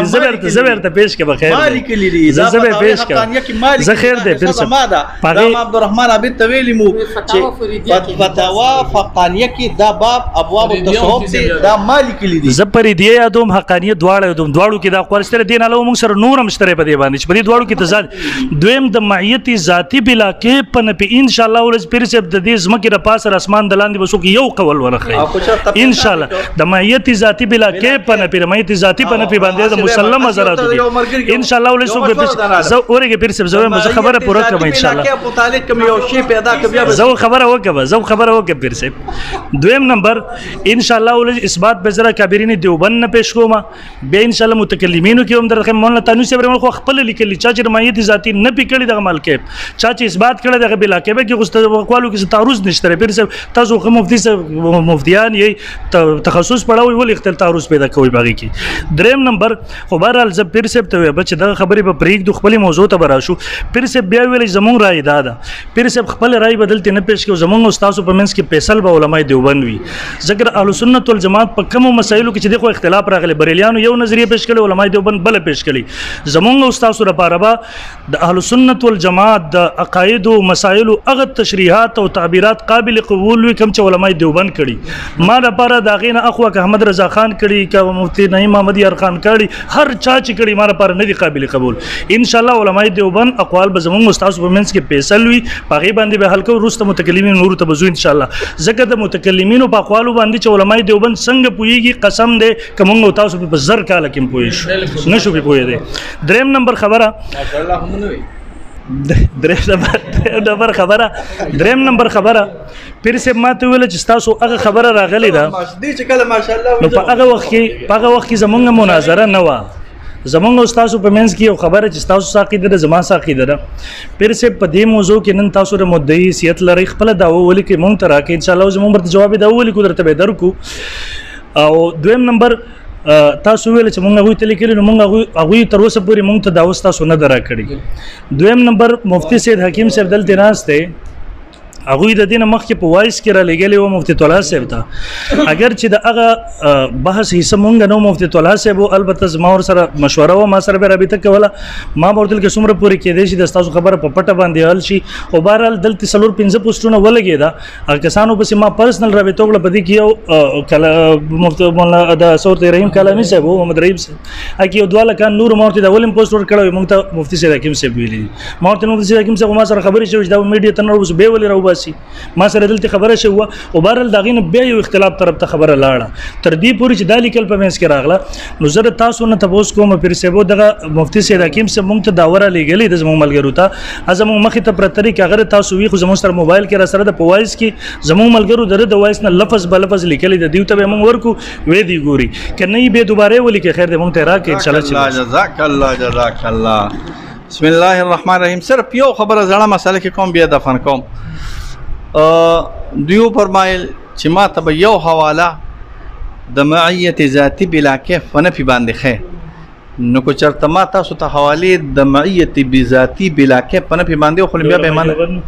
زبرته پیش کې بخیر ما لیکل دي زبر پیش کې زه خیر ده پر څه پاغه عبدالرحمن عبد طویل مو چې فتاوا فقانیه کې دا باب ابواب التصوف دي دا ما لیکل دي زه پریدی یادوم حقانیت دواړو کې دا خپل ستره دین علاوه موږ سره نورم شتره په دی باندې چې په دې دواړو کې تضاد دویم د ماهیت ذاتی بلا کې پن په ان شاء الله ولز پیر سب د دې زمکه د پاس اسمان د لاندې وسو کې یو قول ورخه ان شاء الله د ماهیت ذاتی بلا کې پن په ماهیت ذاتی پن په باندې د مسلم حضرات ان شاء الله ولز زه اورګه پیر سب زو خبره پوره کوم ان شاء الله متعلق کوم یو شی پیدا کوي زو خبره وکړه پیر سب دویم نمبر ان شاء الله ولز اثبات بزره کبیرین دیوبند نه پیش کوم به ان شاء الله متکلمینو کې هم درخه مولانا تانوی صاحب خو خپل لیکل چې ماهیت ذاتی نه پکړي د عمل کې چې اثبات کړي د بلا کې به کې غوښتلو کې تعرض نشته پیر صاحب تاسو خو مفتیان یې تخصص پړاوي ول اختلاف تعرض پیدا کوي باغی کې دریم نمبر خو بهرحال ز پیر صاحب ته به چې د خبرې په پریک د خپل موضوع ته براشو پیر صاحب بیا ویل زمون رائے ده پیر صاحب خپل رائے بدلته نه پیش کوي زمون استادو په منځ کې فیصل به علماء دیوبند وي ذکر اهل سنت والجماعت په کوم مسایلو کې چې د خو اختلاف راغلي بریلیانو یو نظریه پیش کړي راغلي علماء دیوبند بل پیش کړي زمونږ استاد لپاره به د اهل سنت والجماعت د عقاید او مسائل هغه تشریحات او تعبیرات قابل قبول وي کوم چې علماء دیوبند کړي ما لپاره دا غینه اخوا که احمد رضا خان کړي که مفتی نعیم محمد یار خان کړي هر چا چې کړي ما لپاره نه دي قابل قبول ان شاء الله علماء دیوبند اقوال به زمونږ استاد په منځ کې فیصل وي پاغي باندې به حلقه ورسته متکلمین نور ته بزو ان شاء الله ځکه د متکلمینو په اقوالو باندې چې علماء دیوبند څنګه پويږي قسم دې کوم تاسو په زر کال کې پوي نشو په پوي دې دریم نمبر خبره دریم نمبر خبره پیر سه ماته ویل چې تاسو هغه خبره راغلی ده دې چې کله ماشاءالله نو په هغه وخت کې زمونږ مناظره نه و زمونږ استاد په منځ کې یو خبره چې تاسو ساقي ده زما ساقي ده پیر سه په دې موضوع کې نن تاسو د مدعي حیثیت لري خپل داو ولي کې مونږ ته راکې ان شاء الله زمونږ ورته جواب دا ولي کو درته به درکو او دویم نمبر تاسو ویل چې مونږ غوي تل کې نو مونږ غوي تر اوسه پورې مونږ ته دا وستا سونه درا کړی دویم نمبر مفتی سید حکیم صاحب دلته ناشته هغه د دینه مخکې په وایس کې را لګلې و مفتی طلحه صاحب ته اگر چې د هغه بحث حصہ مونږ نو مفتی طلحه صاحب البته زما ور سره مشوره و ما سره به رابطه کوله ما ورتل کې څومره پوری کې دي چې د تاسو خبره په پټه باندې حل شي او بهرحال دلته سلور 15 پوسټونه ولګي دا کسانو په ما پرسنل رابطه وکړه په دې کې یو کله مفتی مولانا د صورت رحیم کلامي صاحب او محمد رحیم صاحب اکی یو دواله کان نور مورته د ولیم پوسټ ور کړو مونږ ته مفتی سید حکیم صاحب ویلي مورته مفتی سید حکیم صاحب ما سره خبرې شوې دا میډیا ته نور به ولې راو ما سره دلته خبره شو او بهرل داغین بیا یو اختلاف طرف ته خبره لاړه تر دې پورې چې د لیکل په منځ کې راغله نو زه تاسو نه تاسو کوم پیر سیبو دغه مفتی سید حکیم سے مونږ ته داوره لګلې د زموږ ملګرو ته ازمو مخې ته پر طریق هغه تاسو وی خو زموږ سره موبایل کې را سره د پوایس کې زموږ ملګرو د وایس نه لفظ به لفظ لیکلې د دیو ته مونږ ورکو وې دی ګوري کنه به دوباره ولي کې خیر دې مونږ ته راکې ان شاء الله جزاک الله بسم الله الرحمن الرحیم صرف یو خبره زړه مسله کې کوم بیا دفن کوم دیو فرمایل چې ما ته یو حواله د معیت ذاتی بلا کیف ونفي باندې خې نو کو چرته ما تاسو ته حواله د معیت بذاتی بلا کیف ونفي باندې خو بیا به من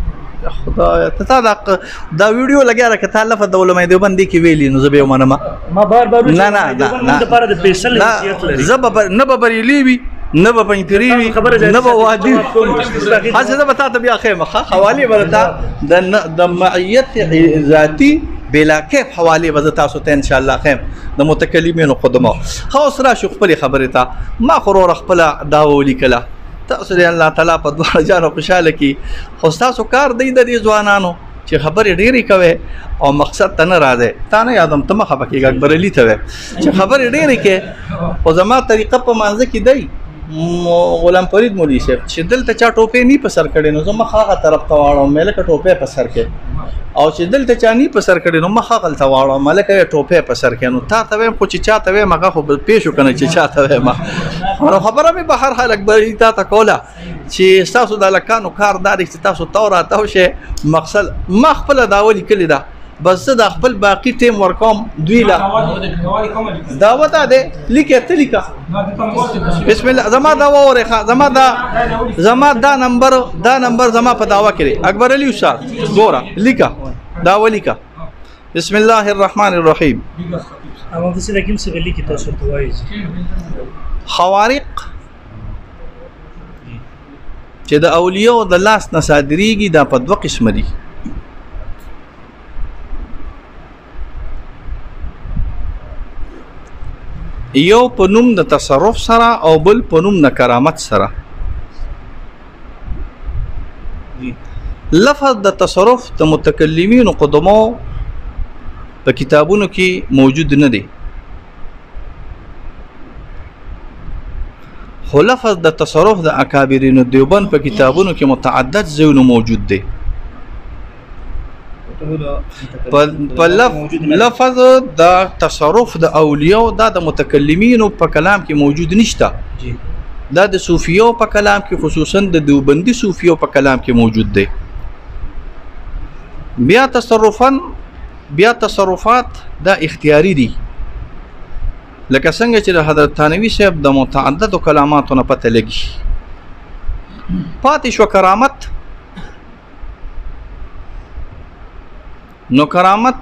خدای ته دا ویډیو لګیا راکته تعالی د علماء دیوبند کې ویلی نو زه به منم ما بار نه لپاره د فیصل حیثیت لري زب نه به بریلی وي نه به پنځپيري نه به وادي حاجه ده بتا ته بیا خیمه حواله ورته د معیت ذاتی بلا کیف حواله وز تاسو ته ان شاء الله خیم د متکلمینو خدمه خو سره شو خپل خبره ته ما خرور خپل داولی کله تاسو دی الله تعالی په دوه جانو خوشاله کی خو تاسو کار دی د ځوانانو چې خبرې ډېری کوي او مقصد ته نه راځي تا نه یادم ته مخه پکې اکبر علي ته چې خبرې ډېری کې او زما طریقه په مانځ کې دی غلام فرید مولوی صاحب چې دلته چا ټوپې نه په سر کړي نو زه مخه طرف ته واړم مې لکه ټوپې په سر کې او چې دلته چا نه په سر کړي نو مخه غلطه واړم مې لکه ټوپې په سر کې نو تا ته خو چې چا ته مغه خو پیښو کنه چې چا ته ما خبره به بهر حال اکبر تا ته کوله چې تاسو د لکانو کار داري چې تاسو تورا ته مقصد ما خپل داولي کلی دا بس د خپل باقی ټیم ورکوم دوی لا دعوت ده لیکه تلیکا بسم الله زما دا وره زما دا نمبر زما په داوا کړي اکبر علي استاد ګورا لیکا دا ولیکا بسم الله الرحمن الرحیم اما د سید حکیم څخه لیکي تاسو ته وایي خوارق چې د اولیاء د لاس نصادریږي دا په دوه قسم دي یو په نوم د تصرف سره او بل په نوم د کرامت سره لفظ د تصرف د متکلمین او قدماء په کتابونو کې موجود نه دی خو لفظ د تصرف د اکابرین دیوبند په کتابونو کې متعدد ځایونه موجود دی په لفظ د تصرف د اولیاء د متکلمین په کلام کې موجود نشته دا د صوفیو په کلام کې خصوصا د دیوبندي صوفیو په کلام کې موجود دی بیا تصرفات دا اختیاري دي لکه څنګه چې د حضرت تھانوی صاحب د متعدد کلاماتو نه پته لګي پاتې شو کرامت نو کرامت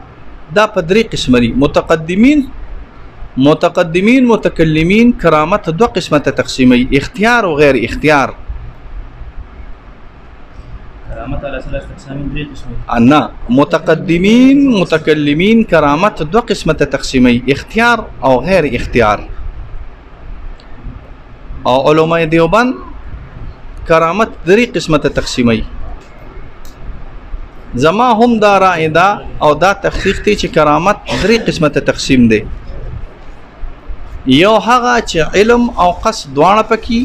دا په درې قسم دي متقدمین متقدمین متکلمین کرامت دو قسمه تقسیمی، اختیار و غیر اختیار. کرامت علی ثلاث اقسام درې قسمه. نه، متقدمین متکلمین کرامت دو قسمه تقسیمی، اختیار او غیر اختیار. او علماء دیوبند کرامت درې قسمه تقسیمی. زما هم دا رائے دا او دا تحقیق دی چې کرامت درې قسمه تقسیم دی. یو هغه چې علم او قصد دواړه پکې،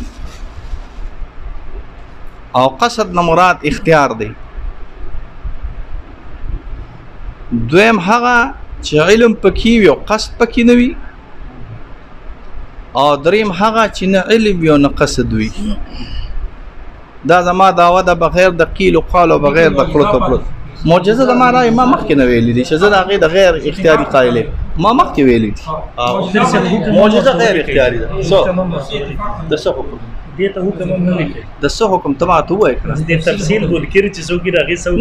او قصد نه مراد اختیار دی. دویم هغه چې علم پکې وي او قصد پکې نه وي. او دریم هغه چې نه علم وي او نه قصد وي. دا زما دعوه ده بغیر د قیل او قال او بغیر د کړو ټوپلو. معجزه د ما رائے ما مخکې نه ویلې دي چې زه د هغې د غیر اختیاري قایل یم. ما مخکې ویلې دي معجزه غیر اختیاري ده. د څه حکم دې ته حکم هم نه لیکي. د څه حکم ته ما ته ووایه کړه. د تفصیل منکر چې څوک یې راغی څوک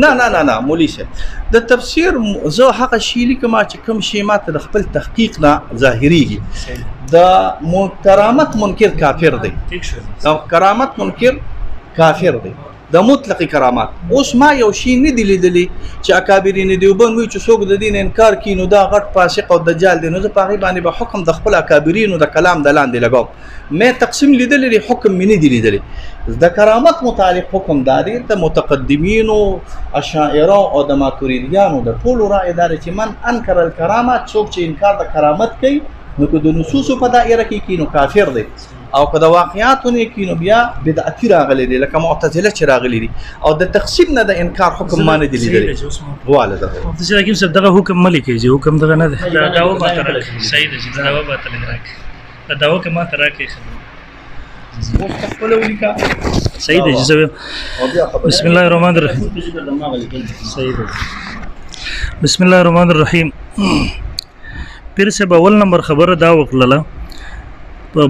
نه مولوي صاحب د تفسیر زه هغه شی لیکم چې کوم شی ماته د خپل تحقیق نه ظاهریږي. د کرامت منکر کافر دی. ٹھیک شو. کرامت منکر کافر دی د مطلق کرامات. اوس ما یو شی نه دی لیدلی چې اکابرین دیوبند وی چې څوک د دین انکار کینو دا غټ فاسق او دجال دی، نو زه په هغې باندې به حکم د خپل اکابرینو د کلام د لاندې لګوم. مې تقسیم لیدلی حکم مې نه دی لیدلی. د کرامت متعلق حکم دا دی د متقدمینو اشاعره او د ماتوریدیانو د ټولو رائے دا دی چې من انکر الکرامات، څوک چې انکار د کرامت کوي نو که د نصوصو په دایره کې کینو کافر دی، او که د واقعاتو نه کینو بیا بدعتي راغلی دی لکه معتزله چې راغلی دي. او د تقسیم نه د انکار حکم ما نه دی لیدلی. واله ده چې حکیم صاحب دغه حکم ملي کوي چې حکم دغه نه ده. دا داوا ما تر صحیح ده چې داوا ما تر راکې. دا داوا که ما تر راکې صحیح ده چې بسم الله الرحمن الرحیم. صحیح ده. بسم الله الرحمن الرحیم. پیر سے اول نمبر خبره دا وکړله.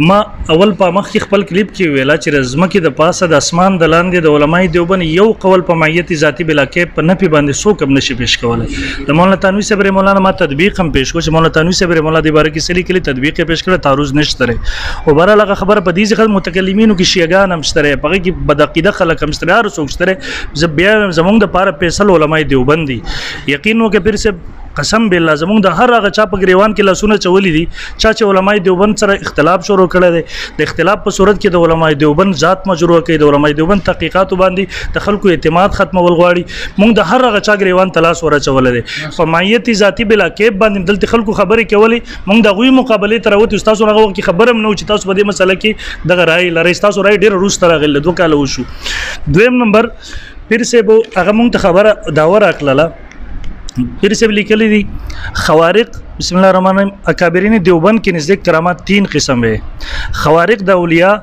ما اول په مخ خپل کلیپ کې ویلا چې رزمکه د پاسه د اسمان د لاندې د علماء دیوبند یو قول په مایت ذاتی بلا کې په نفي باندې سو کم نشي پیش کولای. د مولانا تنوی صاحب مولانا ما تطبیق هم پیش کو چې مولانا تنوی صاحب مولانا د باره کې سلی کلی تطبیق پیش کړ تعرض نشته. او بهر هغه خبره په دې ځکه متکلمینو کې شیعاګان هم شته، په کې بدعقیده خلک هم شته، هر څوک شته. بیا زمونږ د پاره فیصل علماء دیوبند دي. یقین وکړه پیر سے قسم بالله زمونږ د هر هغه چا په گریوان کې لاسونه چولې دي چې علماء دیوبند سره اختلاف شروع کړی دی. د اختلاف په صورت کې د علماء دیوبند ذات مجروح کوي، د علماء دیوبند تحقیقات باندې د خلکو اعتماد ختمول غواړي. موږ د هر هغه چا گریوان تلاش ورچولې دي په مایت ذاتی بلا کې باندې دلته خلکو خبرې کولې. موږ د غوي مقابله تر وته تاسو هغه وخت خبره هم نو چې تاسو په دې مسله کې دغه رائے لرئ. تاسو رائے ډیر روس تر غل 2 کال وشو. دویم نمبر پیر سے بو هغه موږ ته خبره داور اکلاله. پیر سے لیکلی دي خوارق بسم الله الرحمن الرحیم اکابرین دیوبند کې نزدیک کرامات 3 قسم ہے. خوارق د اولیاء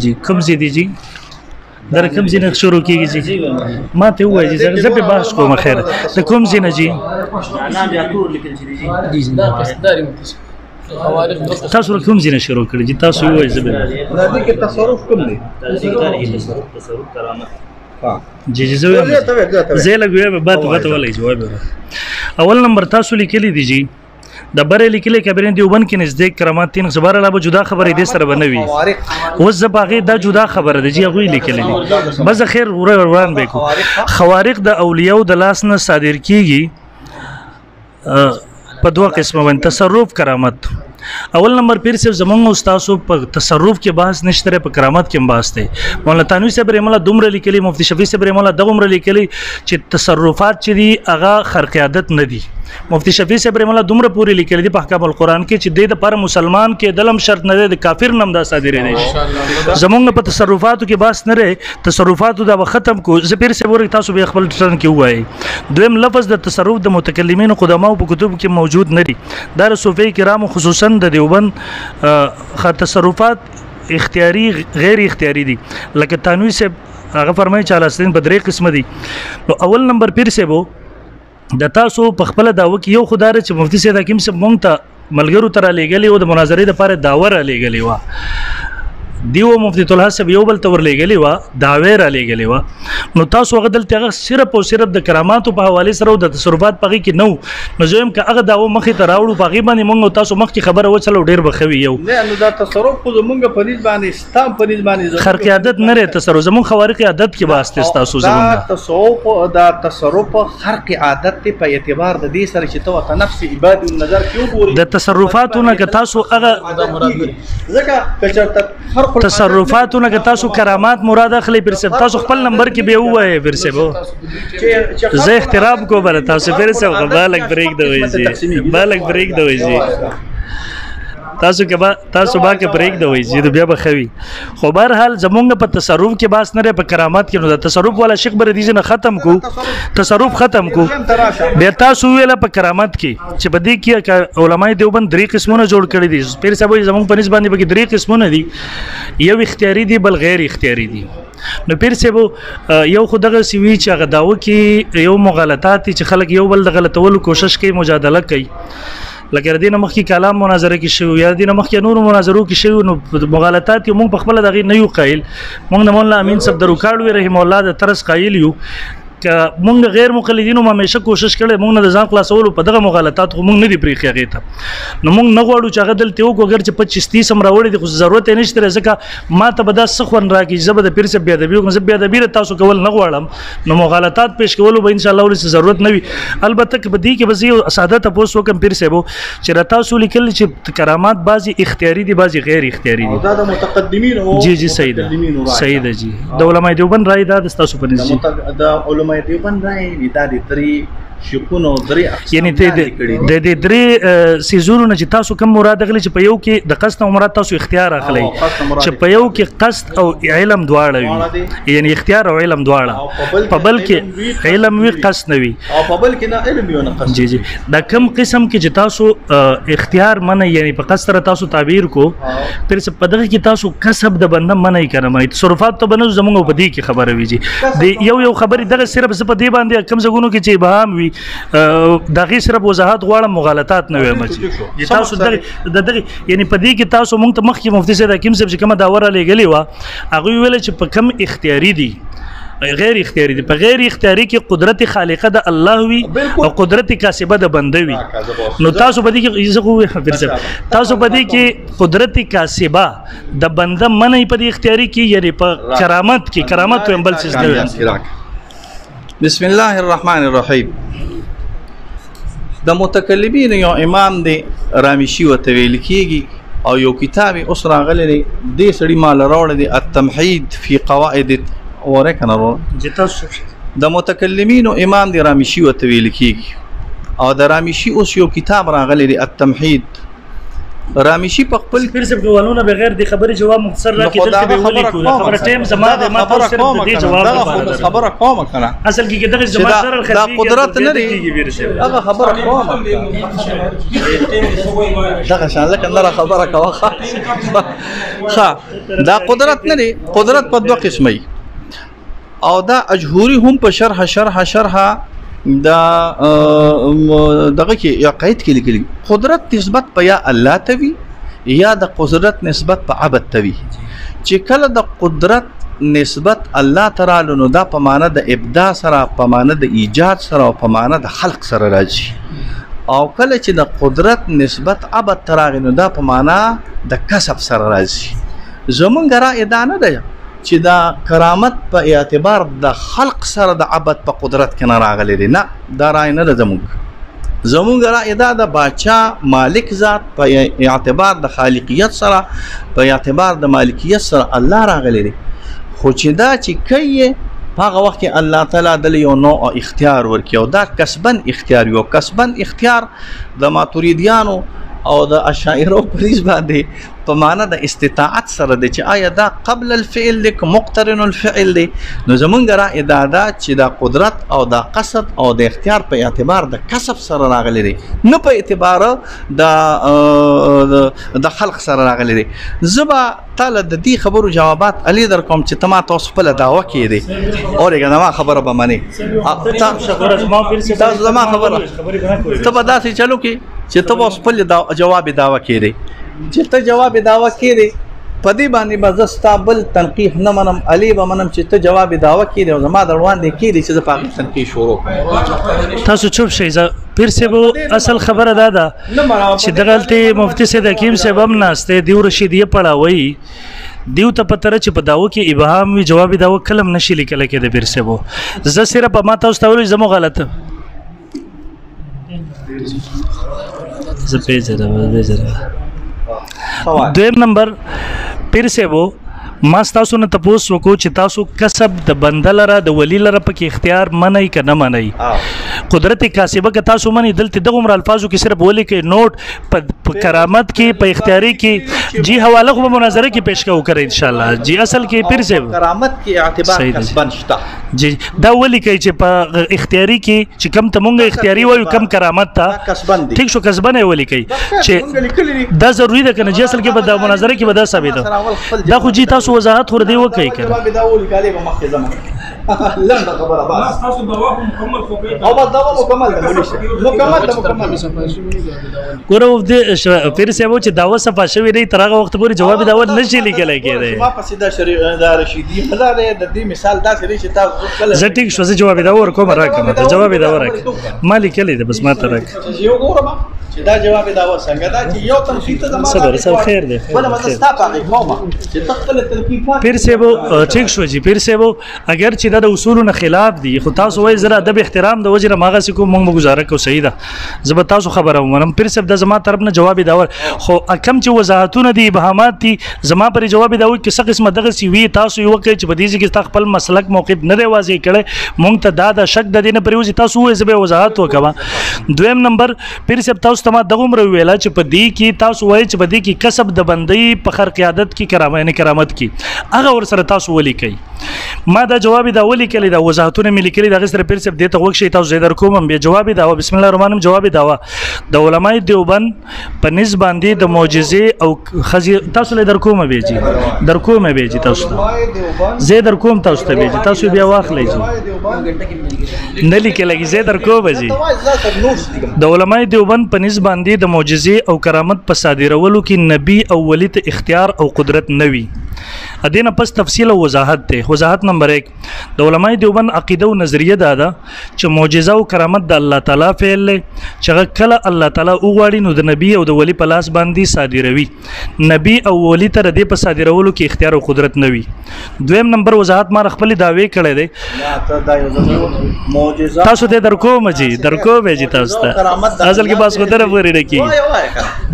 جی کوم زی دي جی در کوم زی نه شروع کیږي جی ما ته وایي چې زه په بحث کوم خیر د کوم زی نه جی انا بیا تور لیکل شي جی تاسو کوم زی نه شروع کړی جی تاسو وایي زه به د دې کې تصرف کوم دی؟ تصرف کرامت جی زه لګوي به بات ولای جواب. اول نمبر تاسو لیکلی دي جی د بره لیکلي کبرین دیوبند کې نزدیک کرامات 3 خبر علاوه جدا خبرې دې سره بنوي. اوس زباغه دا جدا خبره ده جی هغه لیکلی دي. بس خیر روان به کو. خوارق د اولیاء د لاس نه صادر کیږي په دوه قسمه باندې تصرف کرامت. اول نمبر پیر صاحب زمونږ استادو په تصرف کې بحث نشته، په کرامت کې بحث دی. مولانا تنوی صاحب رحمه دومره لیکلي، مفتی شفیع صاحب رحمه دغه لیکلي چې تصرفات چې دي هغه خرق عادت نه دي. مفتی شفیع صاحب رحمه دومره پوری لیکلي دي په احکام القرآن کې چې د پر مسلمان کې دلم شرط نه دی، د کافر نم دا صادر دی. زمونږ په تصرفاتو کې بحث نه لري، تصرفاتو دا ختم کو. زه پیر صاحب ورته تاسو به خپل ټرن کې وایي. دویم لفظ د تصرف د متکلمین قدماو په کتب کې موجود نه دي. دا صوفي کرام خصوصا د دیوبند تصرفات اختیاري غیر اختیاري دي. لکه تنوی صاحب هغه فرمایي چې الاصلین په 3 قسم دي. نو اول نمبر پیر صاحب د تاسو په خپل داوا کې یو خدای چې مفتی سید حکیم صاحب مونږ ته ملګرو تر لېګلې او د مناظرې لپاره داور لېګلې و. دیو مفتی طلحه صاحب یو بل تور لګلی و دعوی را لګلی و نو تاسو هغه دلته صرف او صرف د کراماتو په حواله سره او د تصرفات پغې کې نو نو زم که هغه داو مخې ته راوړو پغې باندې مونږ تاسو مخکې خبره وچلو ډیر بخوي یو نه نو دا تصرف خو زمونږ په نسبت باندې ستام په نسبت باندې خرق عادت نه رته تصرف زمون خوارق عادت کې واسطه تاسو زمونږ دا تصرف خرق عادت په اعتبار د دې سره چې تو ته نفس عبادت النظر کې وګوري د تصرفاتونه که تاسو هغه ځکه کچرته خرق تصرفاتونه که تاسو کرامات مراد اخلي پر سب تاسو خپل نمبر کې به وایي پر سب زه احترام کوم بل تاسو پر سب بالک بریک دی وایي بالک بریک دی وایي تاسو با کې بریک دی وایي بیا به خوي خو بهر حال زمونږ په تصرف کې باس نه په کرامات کې نو د تصرف والا شیخ بر دې نه ختم کو تصرف ختم کو بیا تاسو ویل په کرامات کې چې په دې کې علماء دیوبند درې قسمونه جوړ کړی دي پیر صاحب زمونږ په نسبت باندې درې قسمونه دي یو اختیاري دي بل غیر اختیاري دي نو پیر صاحب یو خدغه سوي چې هغه داو کې یو مغالطات چې خلک یو بل د غلطولو کوشش کوي مجادله کوي لکه ردی نمخ کی کلام مناظره کې شو یا ردی نمخ کې نور مناظرو کې شو نو مغالطات یو مونږ په خپل دغه نه یو قائل مونږ د مولانا امین صاحب دروکاړو رحم الله د طرز قائل یو که مونږ غیر مقلدینو همیشه کوشش کړي مونږ نه د ځان خلاصولو په دغه مغالطات خو مونږ نه دی پریخي هغه ته نو مونږ نه غواړو چې هغه دلته وګ اگر چې 25 سم راوړي د خو ضرورت نشته ځکه ما ته به دا سخون راکې زبر د پیر صاحب بیا د بیو زه بیا د بیر تاسو کول نه غواړم نو مغالطات پیش کولو به ان شاء الله ولې ضرورت نه وي البته که بدی کې به ساده تاسو کوم پیر صاحب چې تاسو لیکل چې کرامات بعضی اختیاري دي بعضی غیر اختیاري دي دا د متقدمین او جی صحیح ده جی د علماء دیوبند رائے دا د تاسو په نسبت د علماء دیوبند رائے دا د تری شکونو درې یعنی د درې سيزونو نه چې تاسو کوم مراد غلي چې په یو کې د قصد او مراد تاسو اختیار اخلي چې په یو کې قصد او علم دواړه وي یعنی اختیار او علم دواړه په بل کې علم وی قصد نه وي او په بل کې نه علم یو نه قصد جی دا کوم قسم کې چې تاسو اختیار منه یعنی په قصد سره تاسو تعبیر کو پر څه په دغه کې تاسو کسب د بنده منه کړم تصرفات ته بنو زموږ په دې کې خبره ویږي د یو خبرې دغه صرف په دې باندې کم زګونو کې چې بهام وي دغه صرف وضاحت غواړم مغالطات نه وایم چې تاسو دغه یعنی په دې کې تاسو مونږ ته مخکې مفتي سید حکیم صاحب چې کومه داوره لګلی و هغه ویل چې په کم اختیاري دي غیر اختیاري دي په غیر اختیاري کې قدرت خالقه د الله وي او قدرت کاسبه د بنده وي نو تاسو په دې کې تاسو په دې کې قدرت کاسبه د بنده منه په دې اختیاري کې یعنی په کرامت کې کرامت په بل څه نه بسم الله الرحمن الرحیم د متکلمین یو امام دی رامیشی وته ویل کیږي او یو کتاب اوس راغلی دی د سړی مال راوړی دی التمهید فی قواعد ورکنه د متکلمین امام دی رامیشی وته ویل کیږي او د رامیشی اوس یو کتاب راغلی دی التمهید رامیشی په خپل پیر صاحب ولونه بغیر د خبرې جواب مختصر راکې دلته به ولي کوله خبره ټیم زما د ما تاسو صرف د دې جواب خبره کوم کنه اصل کې دغه زما سره دا قدرت نه لري هغه خبره کوم دغه شان لکه نه خبره کوه ها دا قدرت نه لري قدرت په دوه قسمه او دا اجهوري هم په شرح دا دغه کې یا قید کې لیکلي قدرت نسبت په یا الله ته وي یا د قدرت نسبت په عبادت ته وي چې کله د قدرت نسبت الله تعالی نو دا په معنا د ابداع سره په معنا د ایجاد سره او په معنا د خلق سره راځي او کله چې د قدرت نسبت عبادت تراغ نو دا په معنا د کسب سره راځي زمونږ را ادانه ده چې دا کرامت په اعتبار د خلق سره د عبادت په قدرت کې نه راغلي دي نه دا رای نه ده زمونږ رای دا د بادشاہ مالک ذات په اعتبار د خالقیت سره په اعتبار د مالکیت سره الله راغلي دي خو چې دا چې کوي هغه وخت کې الله تعالی د یو نوع اختیار ورکي او دا کسبن اختیار یو کسبن اختیار د ماتوریدیانو او د اشاعره په نسبت باندې په معنا د استطاعت سره د چې آیا دا قبل الفعل لک مقترن الفعل دی نو زمونږ را ادا چې دا قدرت او دا قصد او د اختیار په اعتبار د کسب سره راغلی دی نه په اعتبار د خلق سره راغلی دی زبا تعالی د دې خبرو جوابات علی در کوم چې تما تاسو په دعوه کې دی او رګه ما خبره به مانی تاسو زما خبره ته به داسې چلو کې چې ته اوس په جواب دعوه کې دی چې ته جواب دعوه کې دی پدی باندې بزستا بل تنقیح نه منم علی به منم چې ته جواب داوا کړي او زما دروان دي کړي چې په تنقیح شروع تاسو چوپ شئ پیر صاحب اصل خبره دا چې دغلته مفتی سید حکیم صاحب هم ناشته دیو رشیدیه پڑھاوي دیو ته پتر چې په داو کې ابهام وی جواب داو کلم نشي لیکل کېده پیر صاحب زه صرف ما تاسو ته ویل زمو غلطه زه پیژنم دویم نمبر پیر صاحب ما تاسو نه تاسو وکړو چې تاسو کسب د بنده لره د ولی لره په اختیار منئ که نه منئ قدرت کاسبه که تاسو منئ دلته دغه عمر الفاظو کې صرف ولی کې نوٹ په کرامت کې په اختیاري کې جی حواله خو مناظره کې پیش کوو کړئ ان شاء الله جی اصل کې پیر صاحب کرامت کې اعتبار کسبن شته جی دا ولی کوي چې په اختیاري کې چې کم ته مونږه اختیاري وایو کم کرامت ته کسبن دي ٹھیک شو کسبن ولی کوي چې دا ضروری ده کنه جی اصل کې به د مناظره کې به دا ثابت ده دا خو جی تاسو وضاحت ور دی وکړئ کنه جواب داول کاله به مخکې زمو لنډه خبره بس تاسو دوا مکمل خو او بس دوا مکمل ده مکمل ګورو د پیر صاحب چې داوا صفه شوی دی تر هغه وخت پورې جواب داول نشي لیکل کېده ما پسې دا شریعه دا رشیدی خلا ده د دې مثال دا سری چې تاسو کله زه ټیک شو زه جواب داور کوم راکم جواب داور راک ما لیکل دی بس ما ته راک یو ګورم چې دا جواب داور څنګه دا چې یو تنقید ته زموږ صبر سب خیر دی بل مزه ستا پاره کومه چې تخپل تنقید پیر صاحب ټیک شو جی پیر صاحب اگر چې دا د اصولو نه خلاف دي خو تاسو وایي زره ادب احترام د وجه ماغه سکو مونږ گزاره کو صحیح ده زه به تاسو خبره ومنم پیر صاحب د زما طرف نه جواب داور خو کم چې وضاحتونه دي ابهامات دي زما پر جواب داور کې څه قسمه دغه سی وی تاسو یو کې چې بدیږي کې خپل مسلک موقف نه دی واضح کړي مونږ ته دا شک د دینه پریوزي تاسو وایي زه به وضاحت وکما دویم نمبر پیر صاحب تاسو ته دغه عمر ویلا چې په دې کې تاسو وایي چې په دې کې کسب د بندۍ په خر قیادت کې کرامت کې هغه ور سره تاسو ولي کوي ما دا جواب دا ولي کړی دا وضاحتونه ملي کړی دا غسر پیر صاحب دې ته وښی تاسو زیدر کوم به جواب دا بسم الله الرحمن الرحیم جواب دا د علماء دیوبند په نسبت باندې د معجزې او خزي تاسو له در کوم به جی در کوم به جی تاسو زیدر کوم تاسو ته به جی تاسو بیا واخلئ جی نه لیکلږي زیدر کوم به جی د علماء دیوبند په نسبت باندې د معجزې او کرامت په صادرولو کې نبی او ولی ته اختیار او قدرت نوي ادینه پس تفصیل او وضاحت ده وضاحت نمبر 1 د علماء دیوبند عقیده او نظریه ده چې معجزه او کرامت د الله تعالی فعل له چې کله الله تعالی وغواړي نو د نبی او د ولی په لاس باندې صادروي نبی او ولی تر دې په صادرولو کې اختیار او قدرت نوي دویم نمبر وضاحت ما خپل داوی کړی دی معجزه تاسو ته درکو مجي درکو به جی تاسو ته اصل کې بس خو طرف ورې رکی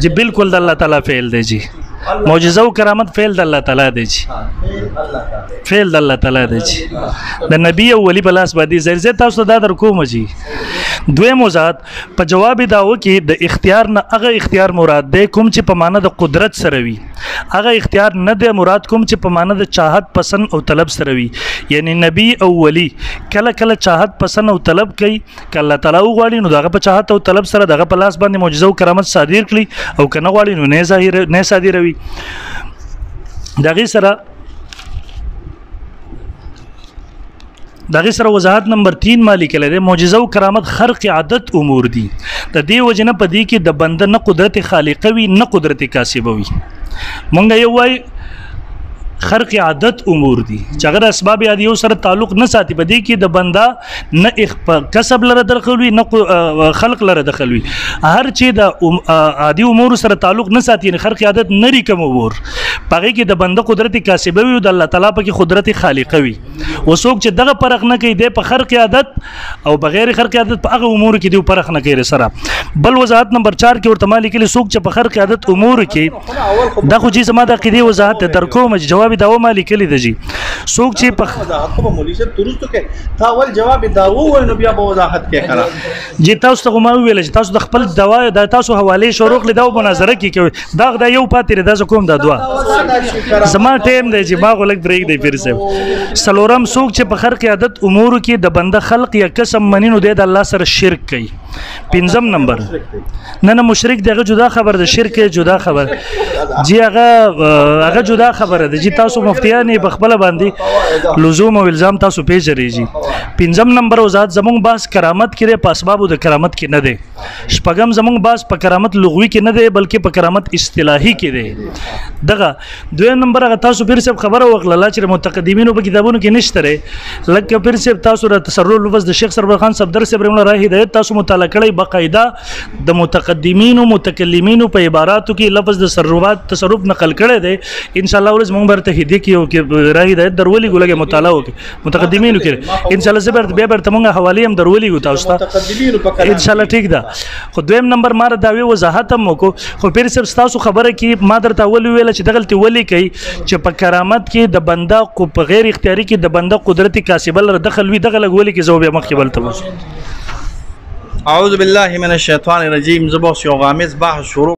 جی بالکل د الله تعالی فعل دی جی معجزه او کرامت فعل د الله تعالی دی جی فعل د الله تعالی دی جی د نبی او ولی بلاس باندې زړه تاسو دا در کوم جی دویم وضاحت په جواب داو کې د اختیار نه هغه اختیار مراد دی کوم چې په معنی د قدرت سره وي هغه اختیار نه دی مراد کوم چې په معنی د چاهت پسند او طلب سره وي یعنی نبی او ولی کله کله چاهت پسند او طلب کوي کله تعالی غواړي نو دغه په چاهت او طلب سره دغه په لاس باندې معجزه او کرامت صادر کړي او کنه غواړي نو نه ظاهر نه صادروي دغه سره وضاحت نمبر 3 مالی کله ده معجزه او کرامت خرق عادت امور دي د دې وجنه په دې کې د بنده نه قدرت خالقه وي نه قدرت کاسبه وي مونږ یو وای خرق عادت امور دي چې اگر اسباب عادیو سره تعلق نه ساتي په دې کې د بنده نه کسب لره دخل وي نه خلق لره دخل وي هر چې د عادي امور سره تعلق نه ساتي نه خرق عادت نری کوم امور پغې کې د بنده قدرت کاسبه وي او د الله تعالی په قدرت خالقه وي وسوک چې دغه فرق نه کوي د په خرق عادت او بغیر خرق عادت په هغه امور کې دی فرق نه کوي سره بل وضاحت نمبر 4 کې ورته مالي کې سوک چې په خرق عادت امور کې د خو چې سما د قیدی وضاحت در کوم جواب داو مالی کلی دی جی سوک چې په خو مولوی صاحب درست کې تا ول جواب داو نو بیا به وضاحت کې کړه جی تاسو ته ما ویل چې تاسو د خپل دوا د تاسو حواله شروع کړی دا مناظره کې کوي دا یو پاتې د کوم د دوا زما ټیم دی چې ما غلط بریک دی پیر صاحب سلورم سوک چې په خرق عادت امور کې د بنده خلق یا قسم منینو د الله سره شرک کوي پنځم نمبر نه مشرک دغه جدا خبر ده شرک جدا خبر جی هغه جدا خبره ده جی تاسو مفتیان په خپل باندې لزوم او الزام تاسو پیژریږي پنځم نمبر وضاحت زموږ بحث کرامت کې په اسباب د کرامت کې نه ده شپږم زمونږ باس په کرامت لغوي کې نه دی بلکې په کرامت اصطلاحي کې دی دغه دویم نمبر هغه تاسو پیر صاحب خبره وکړه چې متقدمینو په کتابونو کې نشته لکه پیر صاحب تاسو را تصرف لفظ د شیخ سرور خان صفدر صاحب رحمه الله راه هدایت تاسو مطالعه کړئ باقاعده د متقدمینو متکلمینو په عباراتو کې لفظ د تصرف نقل کړی دی ان شاء الله ولز مونږ برته هدیه کیو کې راه هدایت درولې ګولګه مطالعه وکړي متقدمینو کې ان شاء الله زبر بیا برته مونږه حواله هم درولې ګو تاسو ته ان شاء الله ټیک ده خو دویم نمبر مار داوی وضاحت هم وکړو خو پیر صاحب تاسو خبره کې ما درته اول ویل چې دغلت ولی کوي چې په کرامت کې د بنده کو په غیر اختیاري کې د بنده قدرتي کاسبه لر دخل وی دغه لګولې کې زو بیا مخ کې بلته اعوذ بالله من الشیطان الرجیم زبوس یو غامز بحث شروع